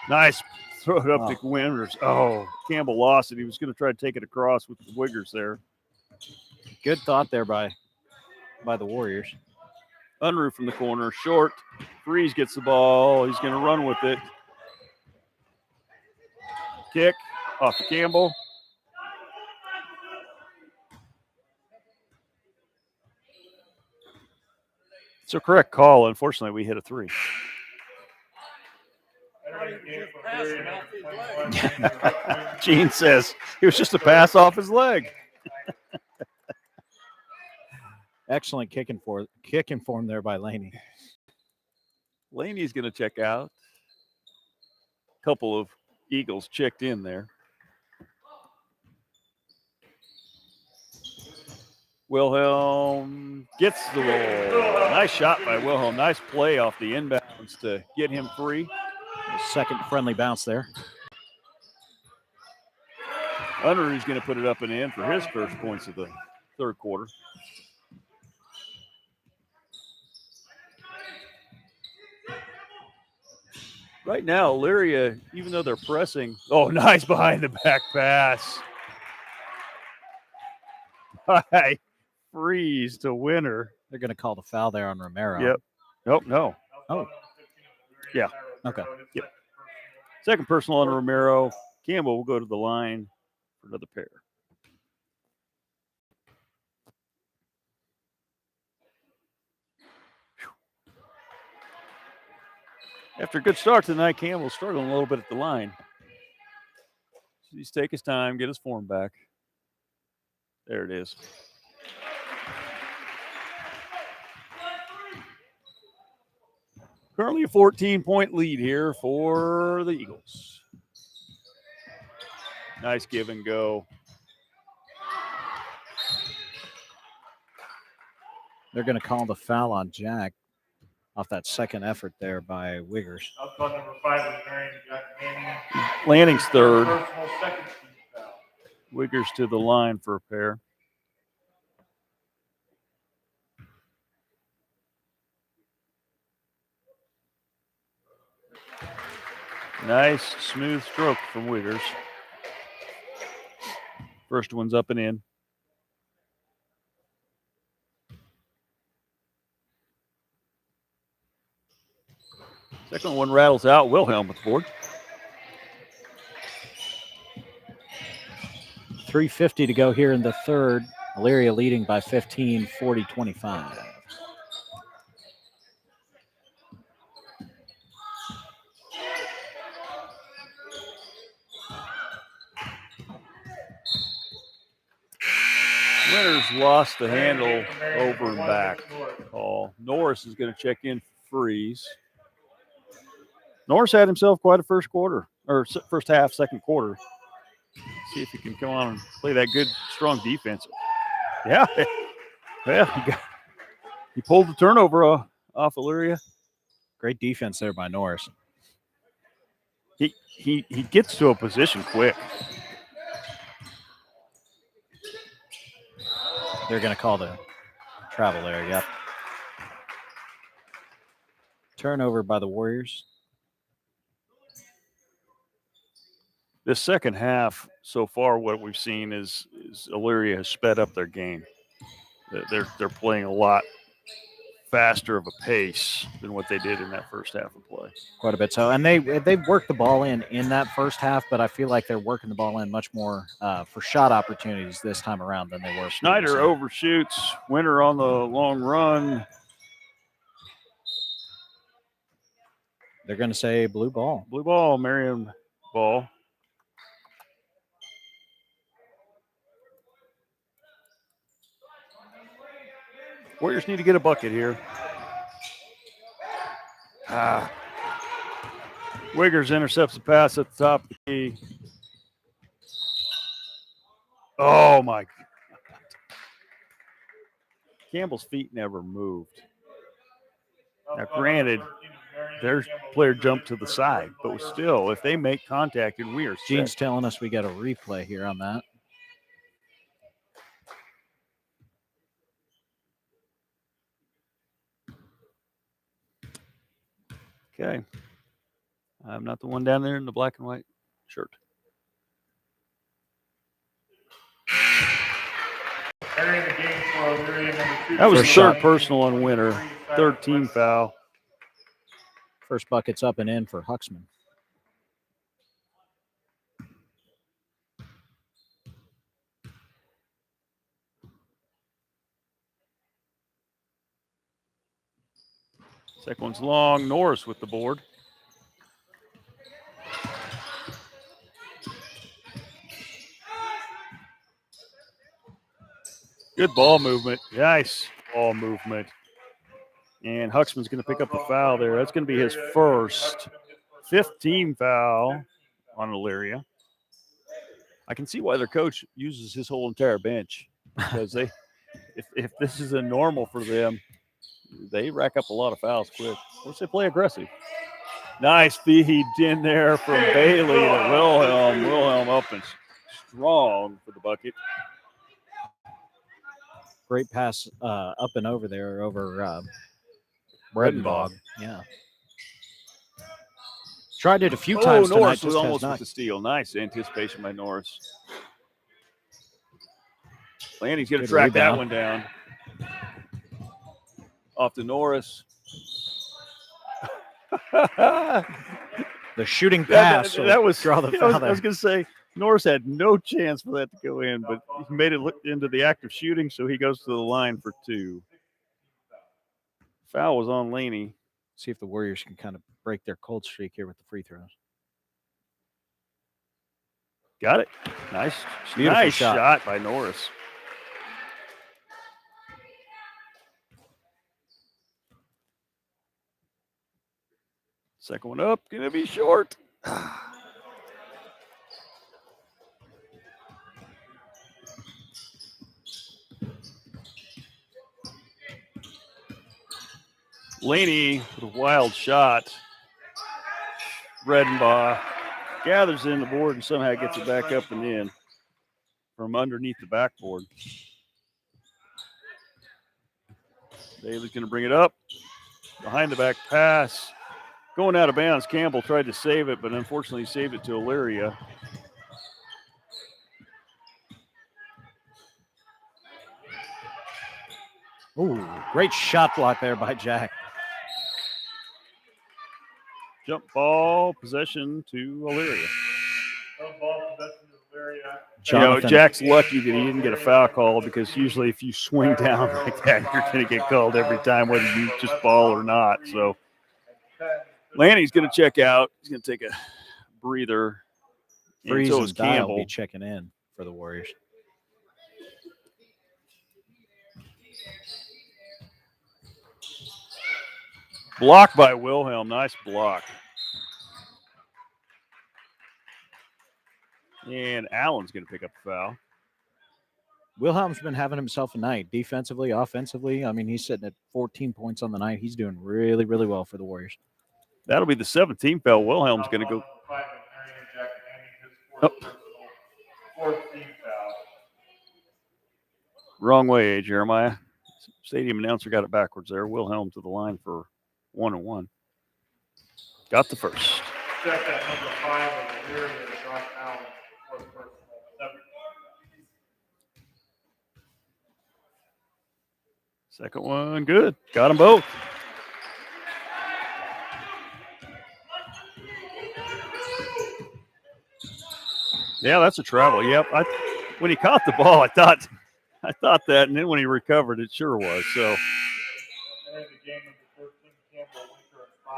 Nice throw it up to Winters. Oh, Campbell lost it. He was going to try to take it across with the Wiggers there. Good thought there by the Warriors. Unruh from the corner, short. Freeze gets the ball. He's going to run with it. Kick off to Campbell. It's a correct call. Unfortunately, we hit a three. Gene says it was just a pass off his leg. Excellent kicking form there by Laney. Laney's going to check out. A couple of Eagles checked in there. Wilhelm gets the roll. Nice shot by Wilhelm. Nice play off the inbounds to get him free. Second friendly bounce there. Unruh's going to put it up and in for his first points of the third quarter. Right now, Elyria, even though they're pressing, nice behind the back pass. By Freeze to Winter. They're going to call the foul there on Romero. Yep. Nope, no. Oh. Yeah. Okay. Yep. Second personal on Romero. Campbell will go to the line for another pair. After a good start tonight, Campbell's struggling a little bit at the line. So he's take his time, get his form back. There it is. Currently a 14-point lead here for the Eagles. Nice give and go. They're going to call the foul on Jack off that second effort there by Wiggers. Up on number 5 is Marion Manning. Lanning's third. Personal second team foul. Wiggers to the line for a pair. Nice smooth stroke from Wiggers. First one's up and in. Second one rattles out. Wilhelm with the board. 3:50 to go here in the third. Elyria leading by 15, 40-25. Winners lost the handle over and back call. Norris is going to check in for Freeze. Norris had himself quite a first quarter, or first half, second quarter. See if he can come on and play that good, strong defense. Yeah. Well, he pulled the turnover off Elyria. Great defense there by Norris. He gets to a position quick. They're going to call the travel there, yep. Turnover by the Warriors. This second half, so far, what we've seen is Elyria has sped up their game. They're playing a lot faster of a pace than what they did in that first half of play. Quite a bit so. And they've worked the ball in that first half, but I feel like they're working the ball in much more for shot opportunities this time around than they were. Schneider previously. overshoots. Winner on the long run. They're going to say blue ball. Blue ball, Marion ball. Warriors need to get a bucket here. Wiggers intercepts the pass at the top of the key. Oh, my God. Campbell's feet never moved. Now, granted, their player jumped to the side, but still, if they make contact, and we are set. Gene's telling us we got a replay here on that. Okay. I'm not the one down there in the black and white shirt. That was First third shot. personal on Winner. Third team foul. First bucket's up and in for Huxman. Second one's long. Norris with the board. Good ball movement. Nice ball movement. And Huxman's going to pick up the foul there. That's going to be his first 15 foul on Elyria. I can see why their coach uses his whole entire bench, because if this is a normal for them, they rack up a lot of fouls quick. Of course, they play aggressive. Nice feed in there from Bailey to Wilhelm. Wilhelm up and strong for the bucket. Great pass up and over there over Bredenbog. Yeah. Tried it a few times tonight. Norris was just has almost not. with the steal. Nice anticipation by Norris. Lanny's going to Good track that rebound. one down. Off to Norris. The shooting pass. that was draw the I foul was there. going to say Norris had no chance for that to go in, but he made it look into the act of shooting, so he goes to the line for two. Foul was on Laney. See if the Warriors can kind of break their cold streak here with the free throws. Got it. Nice, Beautiful nice shot. shot by Norris. Second one up, gonna be short. Laney with a wild shot. Redenbaugh gathers in the board and somehow gets it back up and in from underneath the backboard. Daly's going to bring it up. Behind the back pass. Going out of bounds. Campbell tried to save it, but unfortunately saved it to Elyria. Ooh, great shot block there by Jack. Jump ball, possession to Elyria. Ball possession to Elyria. Jonathan. Jack's lucky that he didn't get a foul call because usually if you swing down like that, you're going to get called every time, whether you just ball or not. So Lanny's going to check out. He's going to take a breather. Freeze and so and is Dye will Campbell. be checking in for the Warriors. Blocked by Wilhelm. Nice block. And Allen's going to pick up the foul. Wilhelm's been having himself a night defensively, offensively. I mean, he's sitting at 14 points on the night. He's doing really, really well for the Warriors. That'll be the 17th foul. Wilhelm's going to go. Fourth team foul. Wrong way, Jeremiah. Stadium announcer got it backwards there. Wilhelm to the line for 1-1. Got the first. Check that number 5 of Elyria, Josh Allen, for the first ball. Second one, good. Got them both. Yeah, that's a travel. Yep. When he caught the ball, I thought that, and then when he recovered, it sure was. So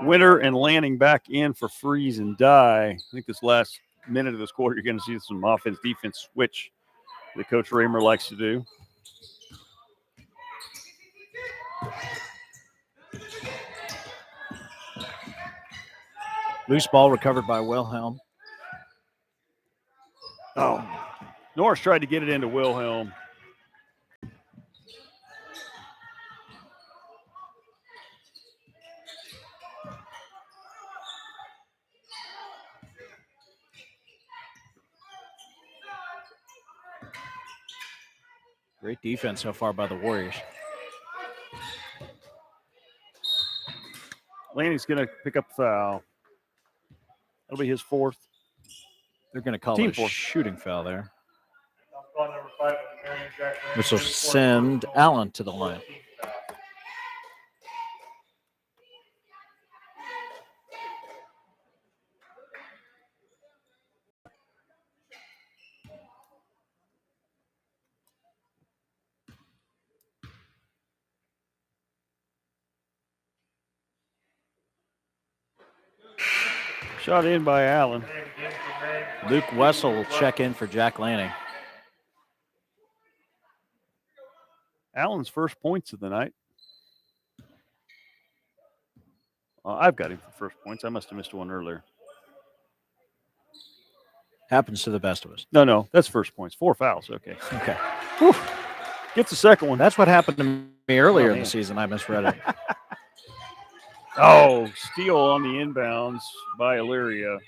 Winter and Lanning back in for Freeze and Dye. I think this last minute of this quarter, you're going to see some offense-defense switch that Coach Raymer likes to do. Loose ball recovered by Wilhelm. Oh, Norris tried to get it into Wilhelm. Great defense so far by the Warriors. Laney's going to pick up the foul. That'll be his fourth. They're going to call Team it a fourth. shooting foul there. Ball number 5 of Marion Jack. Which will send Allen to the line. Shot in by Allen. Luke Wessel will check in for Jack Lanning. Allen's first points of the night. I've got him for first points. I must have missed one earlier. Happens to the best of us. No, that's first points. 4 fouls. Okay. Okay. Whew. Gets the second one. That's what happened to me earlier in man. the season. I misread it. Oh, steal on the inbounds by Elyria.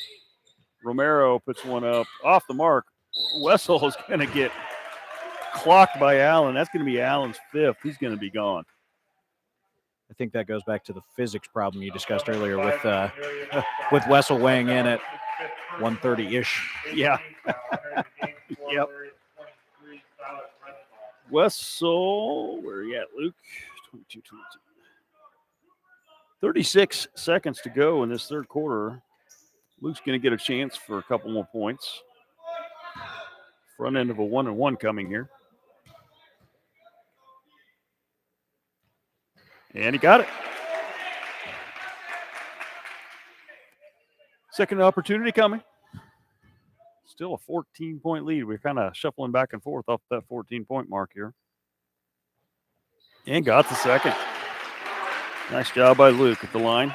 Romero puts one up off the mark. Wessel is going to get clocked by Allen. That's going to be Allen's 5th. He's going to be gone. I think that goes back to the physics problem you discussed earlier with Wessel weighing in at 130-ish. Yeah. Yep. Wessel, where are you at, Luke? 22. 36 seconds to go in this third quarter. Luke's going to get a chance for a couple more points. Front end of a 1-1 coming here. And he got it. Second opportunity coming. Still a 14-point lead. We're kind of shuffling back and forth off that 14-point mark here. And got the second. Nice job by Luke at the line.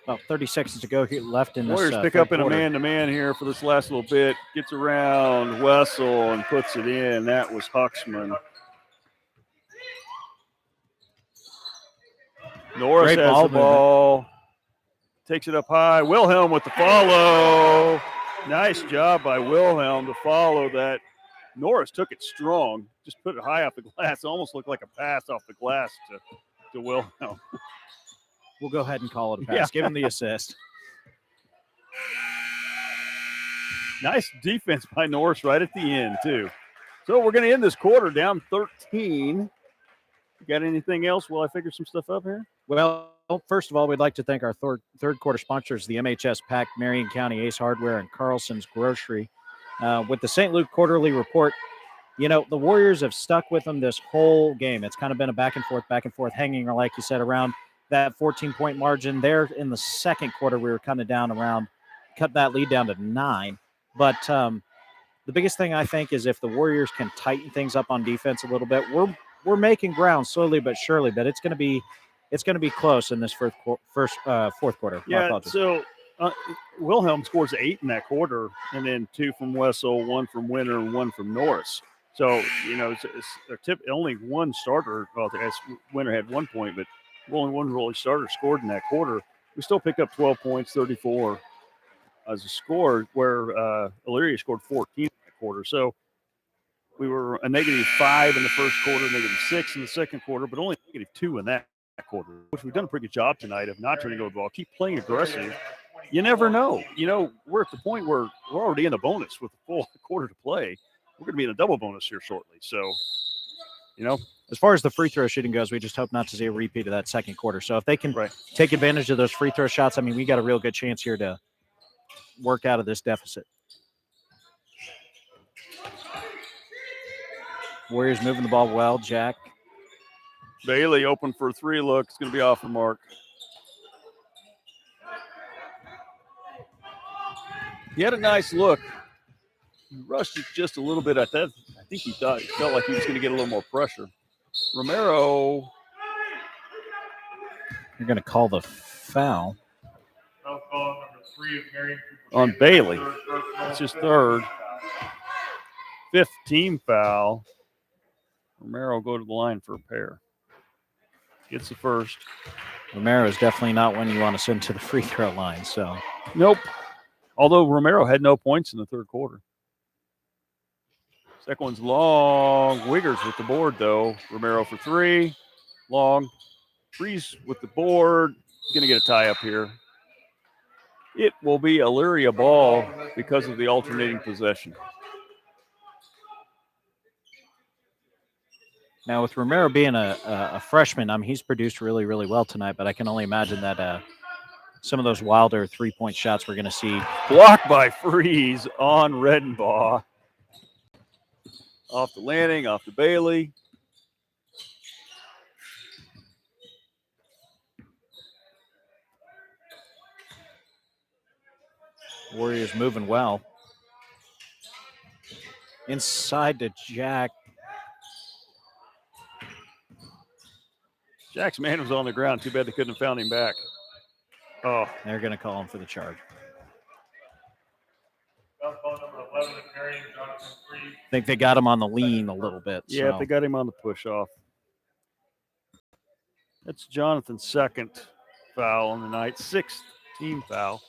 About 30 seconds to go here left in this Warriors pick third up in a quarter. man-to-man here for this last little bit. Gets around Wessel and puts it in. That was Huxman. Norris Great has ball the ball. Takes it up high. Wilhelm with the follow. Nice job by Wilhelm to follow that. Norris took it strong. Just put it high off the glass. It almost looked like a pass off the glass to Wilhelm. We'll go ahead and call it a pass. Yeah. Give him the assist. Nice defense by Norris right at the end, too. So we're going to end this quarter down 13. You got anything else while I figure some stuff up here? Well, first of all, we'd like to thank our third quarter sponsors, the MHS Pack, Marion County Ace Hardware, and Carlson's Grocery. With the St. Luke Quarterly Report, the Warriors have stuck with them this whole game. It's kind of been a back and forth, hanging, like you said, around that 14-point margin. There in the second quarter, we were kind of down around, cut that lead down to 9. But the biggest thing I think is if the Warriors can tighten things up on defense a little bit, we're making ground slowly but surely. But it's going to be close in this fourth quarter. Yeah. So Wilhelm scores 8 in that quarter, and then 2 from Wessel, 1 from Winter, and 1 from Norris. So it's only one starter. Well, Winter had 1 point, but only one really starter scored in that quarter. We still pick up 12 points, 34 as a score, where Elyria scored 14 in that quarter. So we were a -5 in the first quarter, -6 in the second quarter, but only -2 in that quarter, which we've done a pretty good job tonight of not turning over the ball. Keep playing aggressive. You never know. We're at the point where we're already in the bonus with a full quarter to play. We're going to be in a double bonus here shortly. So, as far as the free throw shooting goes, we just hope not to see a repeat of that second quarter. So if they can take advantage of those free throw shots, I mean, we got a real good chance here to work out of this deficit. Warriors moving the ball well. Jack. Bailey open for a 3 look. It's going to be off the mark. He had a nice look. He rushed it just a little bit at that. I think he felt like he was going to get a little more pressure. Romero. You're going to call the foul. Foul call number 3 of Marion. On Bailey. That's his third. 5th team foul. Romero go to the line for a pair. Gets the first. Romero is definitely not one you want to send to the free throw line. So nope. Although Romero had no points in the third quarter. Second one's long. Wiggers with the board, though. Romero for 3. Long. Freeze with the board. Going to get a tie up here. It will be Elyria ball because of the alternating possession. Now, with Romero being a freshman, I mean, he's produced really, really well tonight, but I can only imagine that some of those wilder three-point shots we're going to see. Blocked by Freeze on Redenbaugh. Off the landing, off the Bailey. Warriors moving well. Inside to Jack. Jack's man was on the ground. Too bad they couldn't have found him back. Oh, they're going to call him for the charge. Foul call number 11 of Marion, Jonathan Freeze. I think they got him on the lean a little bit. Yeah, so. they got him on the push-off. That's Jonathan's second foul on the night. 6th team foul.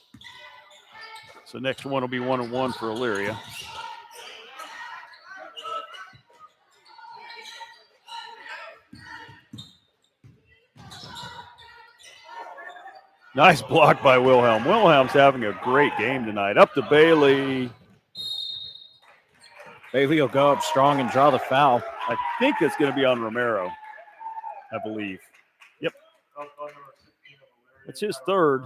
So next one will be 1-1 for Elyria. Nice block by Wilhelm. Wilhelm's having a great game tonight. Up to Bailey. Bailey will go up strong and draw the foul. I think it's going to be on Romero, I believe. Yep. It's his third.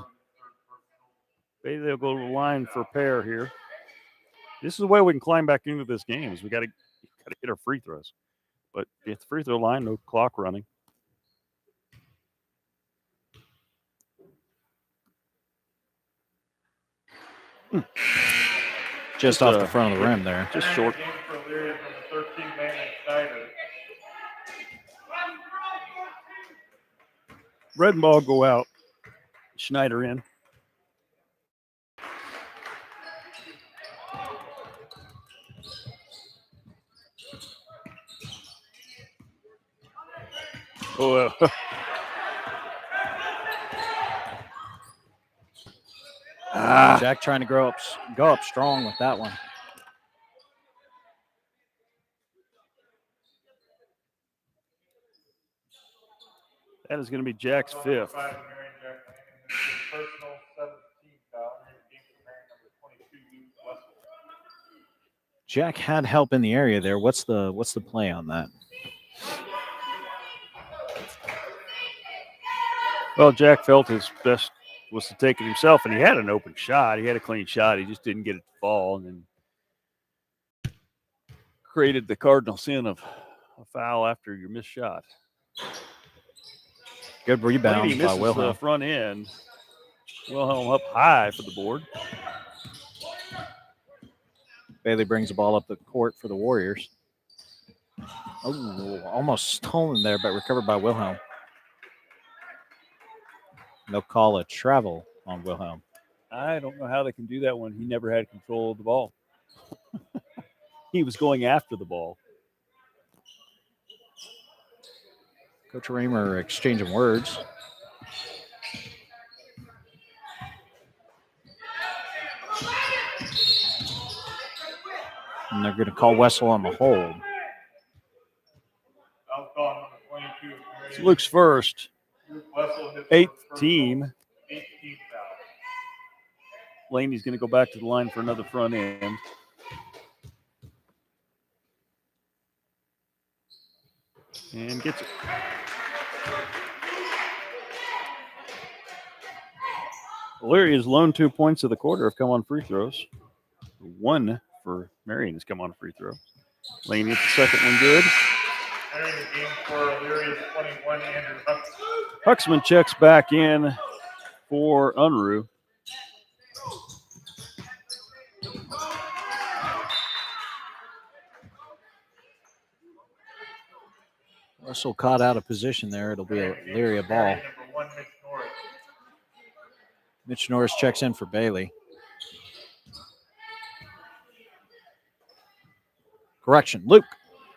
Bailey will go to the line for a pair here. This is the way we can climb back into this game is we got to get our free throws. But at the free throw line, no clock running. Just off the front of the rim there. Just short. Red ball go out. Schneider in. Oh, Jack trying to go up strong with that one. that is going to be Jack's fifth. Personal 17 foul. Game for Marion, number 22, Wessel. Jack had help in the area there. What's the play on that? Well, Jack felt his best was to take it himself, and he had an open shot. He had a clean shot. He just didn't get it to fall, and then created the cardinal sin of a foul after your missed shot. Good rebound He by misses the Wilhelm. front end. Wilhelm up high for the board. Bailey brings the ball up the court for the Warriors. Oh, almost stolen there, but recovered by Wilhelm. They'll call a travel on Wilhelm. I don't know how they can do that when he never had control of the ball. He was going after the ball. Coach Reamer exchanging words. And they're going to call Wessel on the hold. It's Luke's first. Eighth team. 18 foul. Laney's going to go back to the line for another front end. And gets it. Elyria's lone 2 points of the quarter have come on free throws. One for Marion has come on a free throw. Laney gets the second one good. Entering the game for Elyria 21, Andrew Huxley. Huxman checks back in for Unruh. Russell caught out of position there. It'll be a Elyria ball. Number 1, Mitch Norris. Mitch Norris checks in for Bailey. Correction, Luke.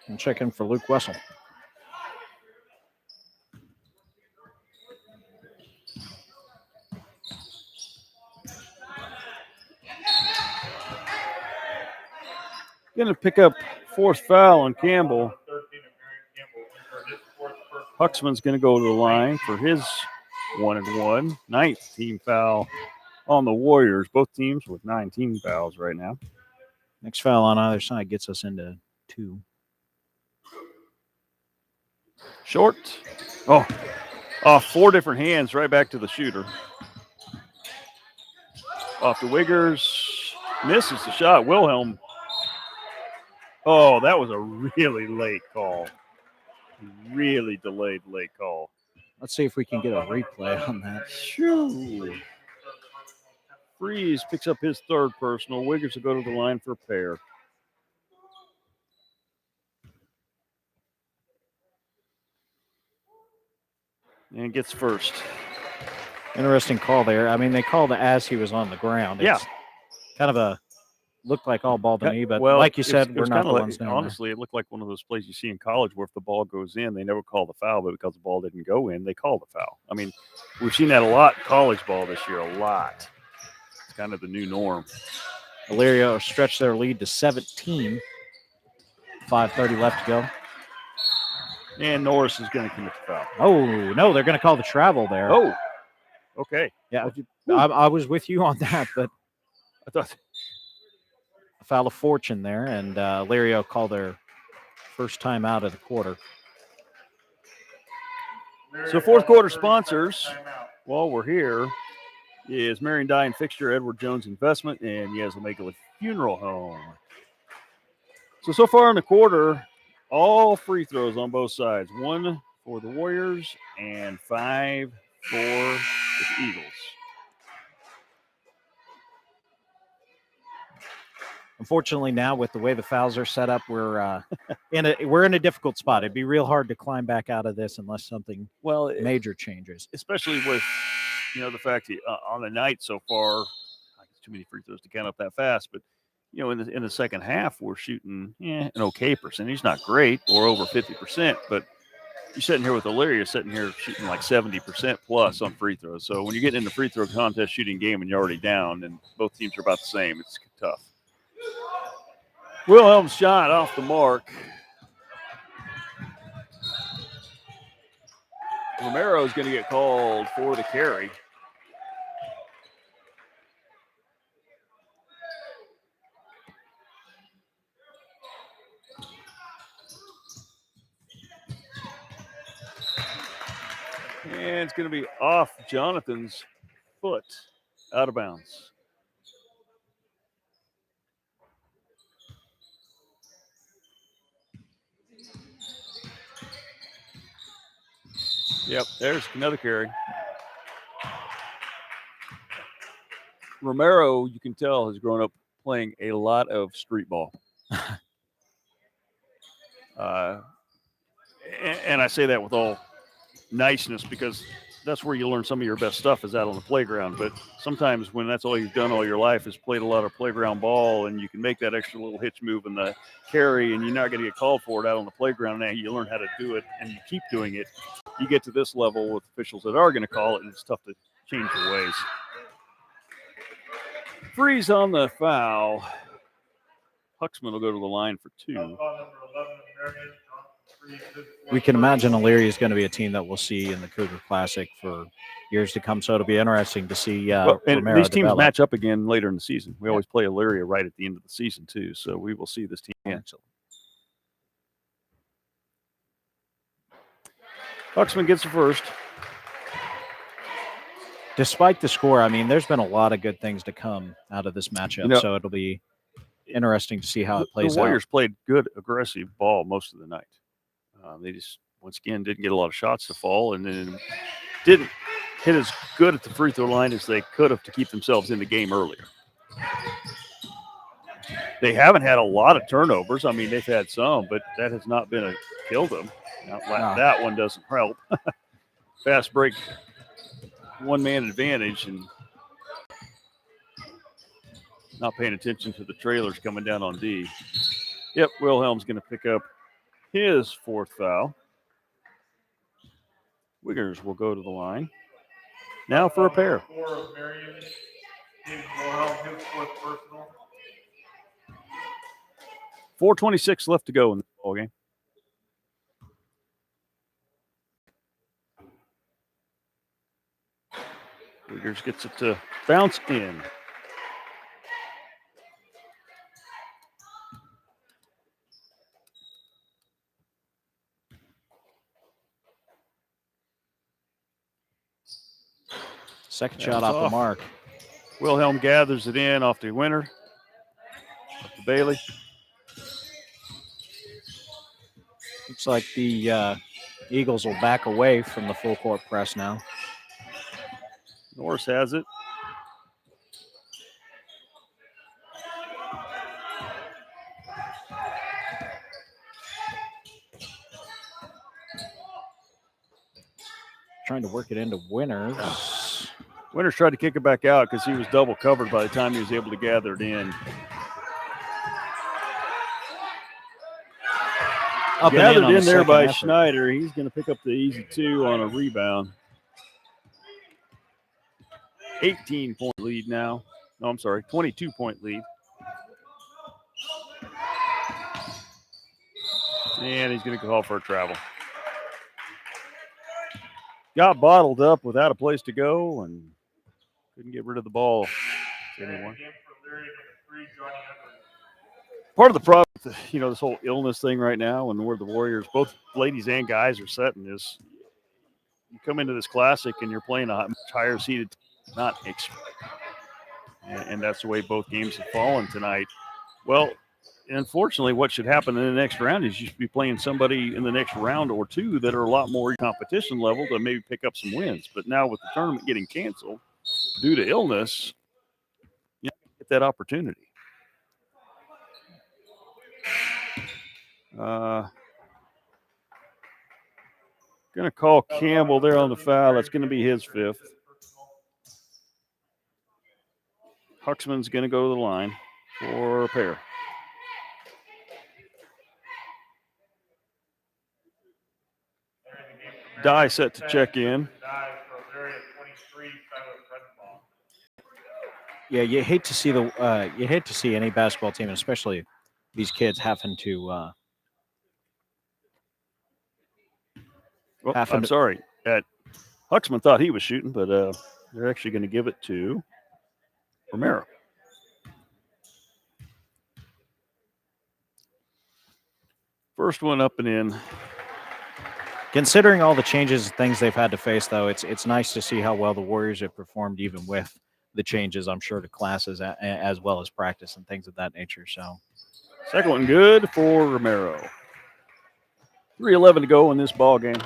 And check in for Luke Wessel. Going to pick up fourth foul on Campbell. Huxman's going to go to the line for his 1-and-1. Ninth team foul on the Warriors. Both teams with 19 fouls right now. Next foul on either side gets us into 2. Short. Oh, off 4 different hands right back to the shooter. Off to Wiggers. Misses the shot. Wilhelm. Oh, that was a really late call. Really delayed late call. Let's see if we can get a replay on that. Shoo. Freeze picks up his third personal. Wiggers will go to the line for a pair. And gets first. Interesting call there. I mean, they called it as he was on the ground. Yeah. It's kind of a looked like all ball to me, but well, like you said, it we're was not the like, ones down honestly, it looked like one of those plays you see in college where if the ball goes in, they never call the foul, but because the ball didn't go in, they call the foul. I mean, we've seen that a lot in college ball this year, a lot. It's kind of the new norm. there. Elyria stretched their lead to 17. 5:30 left to go. And Norris is going to commit the foul. Oh, no, they're going to call the travel there. Oh, okay. Yeah, I was with you on that, but I thought a foul of fortune there, and Elyria will call their first time out of the quarter. so. Fourth quarter sponsors, while we're here, is Marion Dye and Fixture, Edward Jones Investment, and Yazlamegala Funeral Home. So far in the quarter, all free throws on both sides. 1 for the Warriors and 5 for the Eagles. Unfortunately, now with the way the fouls are set up, we're in a difficult spot. It'd be real hard to climb back out of this unless something major changes. Especially with the fact that on the night so far, it's too many free throws to count up that fast. But in the second half, we're shooting an okay percentage, not great, or over 50%. But you're sitting here with Elyria sitting here shooting like 70% plus on free throws. So when you get in the free throw contest shooting game and you're already down, and both teams are about the same, it's tough. Wilhelm's shot off the mark. Romero is going to get called for the carry. And it's going to be off Jonathan's foot, out of bounds. Yep, there's another carry. Romero, you can tell, has grown up playing a lot of street ball. And I say that with all niceness because that's where you learn some of your best stuff is out on the playground. But sometimes when that's all you've done all your life is played a lot of playground ball and you can make that extra little hitch move in the carry and you're not going to get called for it out on the playground. Now you learn how to do it and you keep doing it. You get to this level with officials that are going to call it and it's tough to change your ways. Freeze on the foul. Huxman will go to the line for 2. We can imagine Elyria is going to be a team that we'll see in the Cougar Classic for years to come. So it'll be interesting to see and Romero these teams develop. match up again later in the season. We always play Elyria right at the end of the season too, so we will see this team again. Huxman gets the first. Despite the score, I mean, there's been a lot of good things to come out of this matchup. So it'll be interesting to see how it plays out. The Warriors played good, aggressive ball most of the night. They just, once again, didn't get a lot of shots to fall and then didn't hit as good at the free throw line as they could have to keep themselves in the game earlier. They haven't had a lot of turnovers. I mean, they've had some, but that has not been a kill them. That one doesn't help. Fast break, one-man advantage, and not paying attention to the trailers coming down on D. Yep, Wilhelm's going to pick up his 4th foul. Wiggers will go to the line. Now for a pair. 4:26 left to go in the ball game. Wiggers gets it to bounce in. Second shot off the mark. Wilhelm gathers it in off the winner. Up to Bailey. Looks like the Eagles will back away from the full court press now. Norris has it. Trying to work it into Winners. Winners tried to kick it back out because he was double covered by the time he was able to gather it in. Gathered in there by Schneider. He's going to pick up the easy 2 on a rebound. 18-point lead now. No, I'm sorry, 22-point lead. And he's going to call for a travel. Got bottled up without a place to go and couldn't get rid of the ball anymore. Part of the problem with this whole illness thing right now and where the Warriors, both ladies and guys, are setting is you come into this classic and you're playing a much higher seeded team, and that's the way both games have fallen tonight. Well, unfortunately, what should happen in the next round is you should be playing somebody in the next round or 2 that are a lot more competition level to maybe pick up some wins. But now with the tournament getting canceled due to illness, you get that opportunity. Going to call Campbell there on the foul. That's going to be his 5th. Huxman's going to go to the line for a pair. Dye set to check in. Dye for Elyria 23, Tyler Redenbaugh. Yeah, you hate to see any basketball team, especially these kids, having to. Well, Having I'm to- sorry. Huxman thought he was shooting, but they're actually going to give it to Romero. First one up and in. Considering all the changes, things they've had to face, though, it's nice to see how well the Warriors have performed, even with the changes, I'm sure, to classes as well as practice and things of that nature. So, Second one good for Romero. 3:11 to go in this ball game.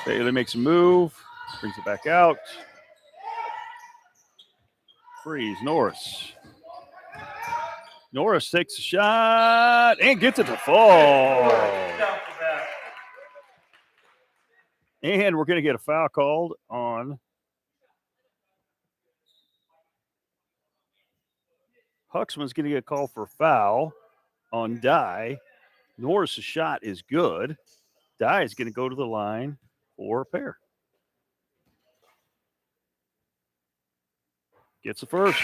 Bailey makes a move, brings it back out. Freeze, Norris. Norris takes a shot and gets it to fall. And we're going to get a foul called on Huxman's going to get a call for a foul on Dye. Norris' shot is good. Dye is going to go to the line for a pair. Gets the first.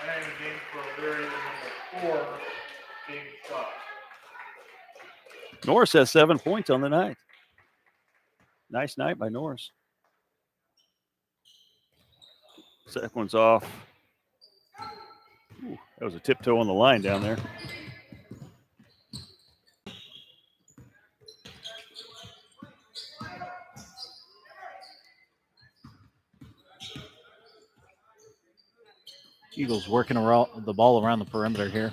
And the game for Elyria number 4, James Scott. Norris has 7 points on the night. Nice night by Norris. Second one's off. Ooh, that was a tiptoe on the line down there. Eagles working the ball around the perimeter here.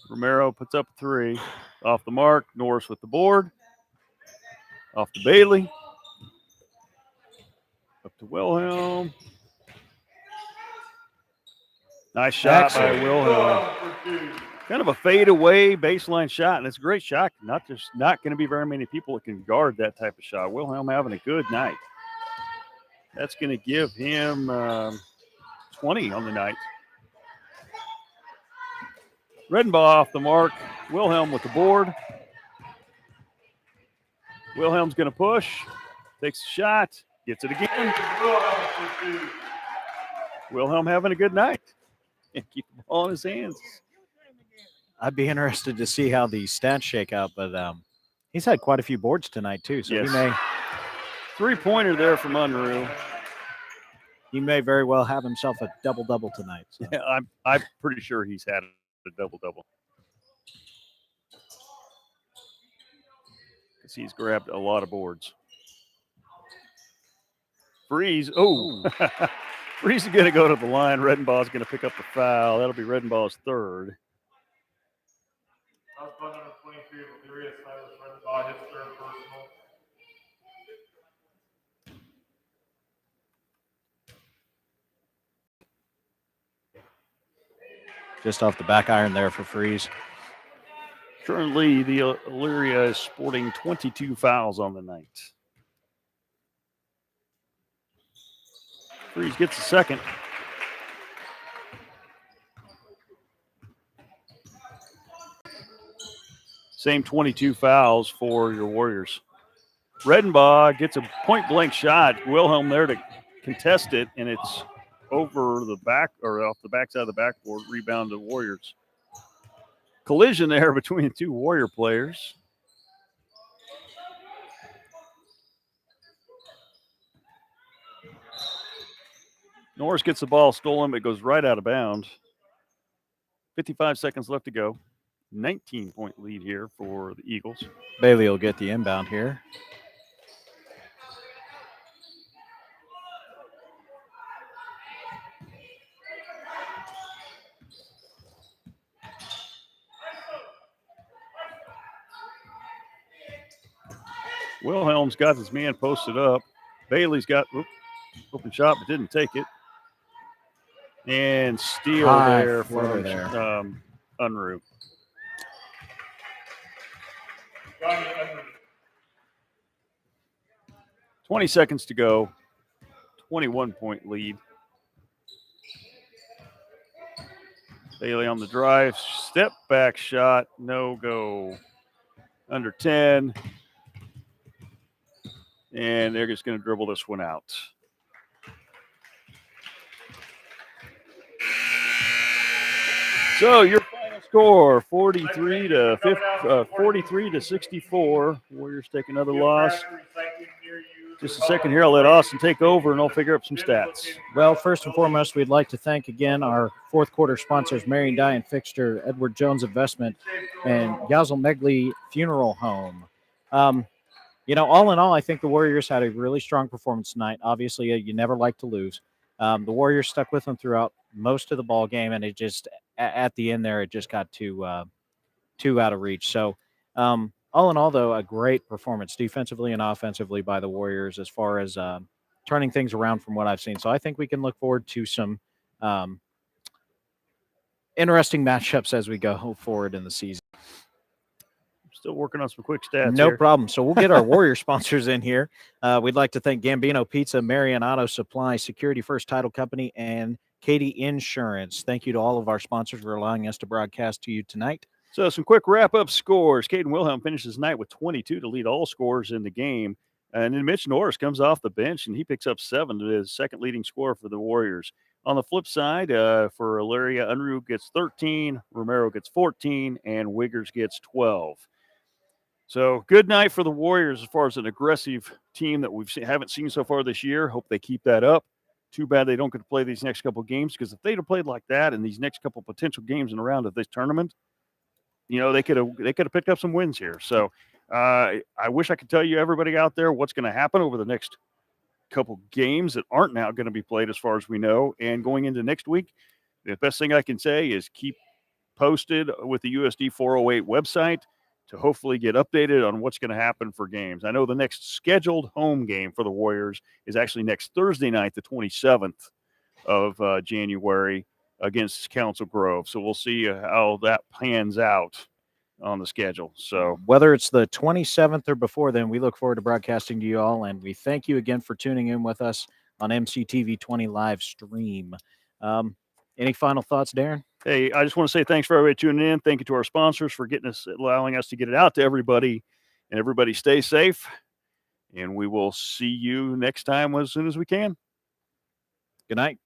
Romero puts up 3. Off the mark. Norris with the board. Off to Bailey. Up to Wilhelm. Nice shot Excellent. by Wilhelm. Kind of a fadeaway baseline shot, and it's a great shot. Not going to be very many people that can guard that type of shot. Wilhelm having a good night. That's going to give him 20 on the night. Redenbaugh off the mark. Wilhelm with the board. Wilhelm's going to push. Takes a shot. Gets it again. Wilhelm having a good night. And keep the ball in his hands. I'd be interested to see how the stats shake out, but he's had quite a few boards tonight too. So Yes. he may 3-pointer there from Unruh. He may very well have himself a double-double tonight. So. Yeah, I'm pretty sure he's had a double-double. Because he's grabbed a lot of boards. Freeze. Oh. Freeze is going to go to the line. Redenbaugh's going to pick up the foul. That'll be Redenbaugh's third. That's number 23 of Elyria, Tyler Redenbaugh, his third personal. Just off the back iron there for Freeze. Currently, the Elyria is sporting 22 fouls on the night. Freeze gets the second. Same 22 fouls for your Warriors. Redenbaugh gets a point-blank shot. Wilhelm there to contest it, and it's over the back or off the backside of the backboard. Rebound to Warriors. Collision there between the two Warrior players. Norris gets the ball stolen, but it goes right out of bounds. 55 seconds left to go. 19-point lead here for the Eagles. Bailey will get the inbound here. Wilhelm's got his man posted up. Bailey's got open shot, but didn't take it. And steal High there floater from Unruh. 20 seconds to go. 21-point lead. Bailey on the drive, step back shot, no go. Under 10. And they're just going to dribble this one out. So your final score, 43 to 64. Warriors take another loss. Just a second here, I'll let Austin take over and I'll figure up some stats. Well, first and foremost, we'd like to thank again our fourth quarter sponsors, Marion Dye and Fixture, Edward Jones Investment, and Yazel Megley Funeral Home. All in all, I think the Warriors had a really strong performance tonight. Obviously, you never like to lose. The Warriors stuck with them throughout most of the ball game, and it just at the end there, it just got too out of reach. So, all in all, though, a great performance defensively and offensively by the Warriors as far as turning things around from what I've seen. So I think we can look forward to some interesting matchups as we go forward in the season. Still working on some quick stats. No here. problem. So we'll get our Warrior sponsors in here. We'd like to thank Gambino Pizza, Marion Auto Supply, Security First Title Company, and Katie Insurance. Thank you to all of our sponsors for allowing us to broadcast to you tonight. So some quick wrap-up scores. Caden Wilhelm finishes tonight with 22 to lead all scorers in the game. And then Mitch Norris comes off the bench, and he picks up 7 to his second leading scorer for the Warriors. On the flip side, for Elyria, Unruh gets 13, Romero gets 14, and Wiggers gets 12. So good night for the Warriors as far as an aggressive team that haven't seen so far this year. Hope they keep that up. Too bad they don't get to play these next couple games, because if they'd have played like that in these next couple potential games in a round of this tournament, they could have picked up some wins here. So I wish I could tell you, everybody out there, what's going to happen over the next couple games that aren't now going to be played as far as we know. And going into next week, the best thing I can say is keep posted with the USD 408 website to hopefully get updated on what's going to happen for games. I know the next scheduled home game for the Warriors is actually next Thursday night, the 27th of January, against Council Grove. So we'll see how that pans out on the schedule. So whether it's the 27th or before then, we look forward to broadcasting to you all, and we thank you again for tuning in with us on mctv20 live stream. Any final thoughts, Darren? Hey, I just want to say thanks for everybody tuning in. Thank you to our sponsors for allowing us to get it out to everybody, and everybody stay safe, and we will see you next time as soon as we can. Good night.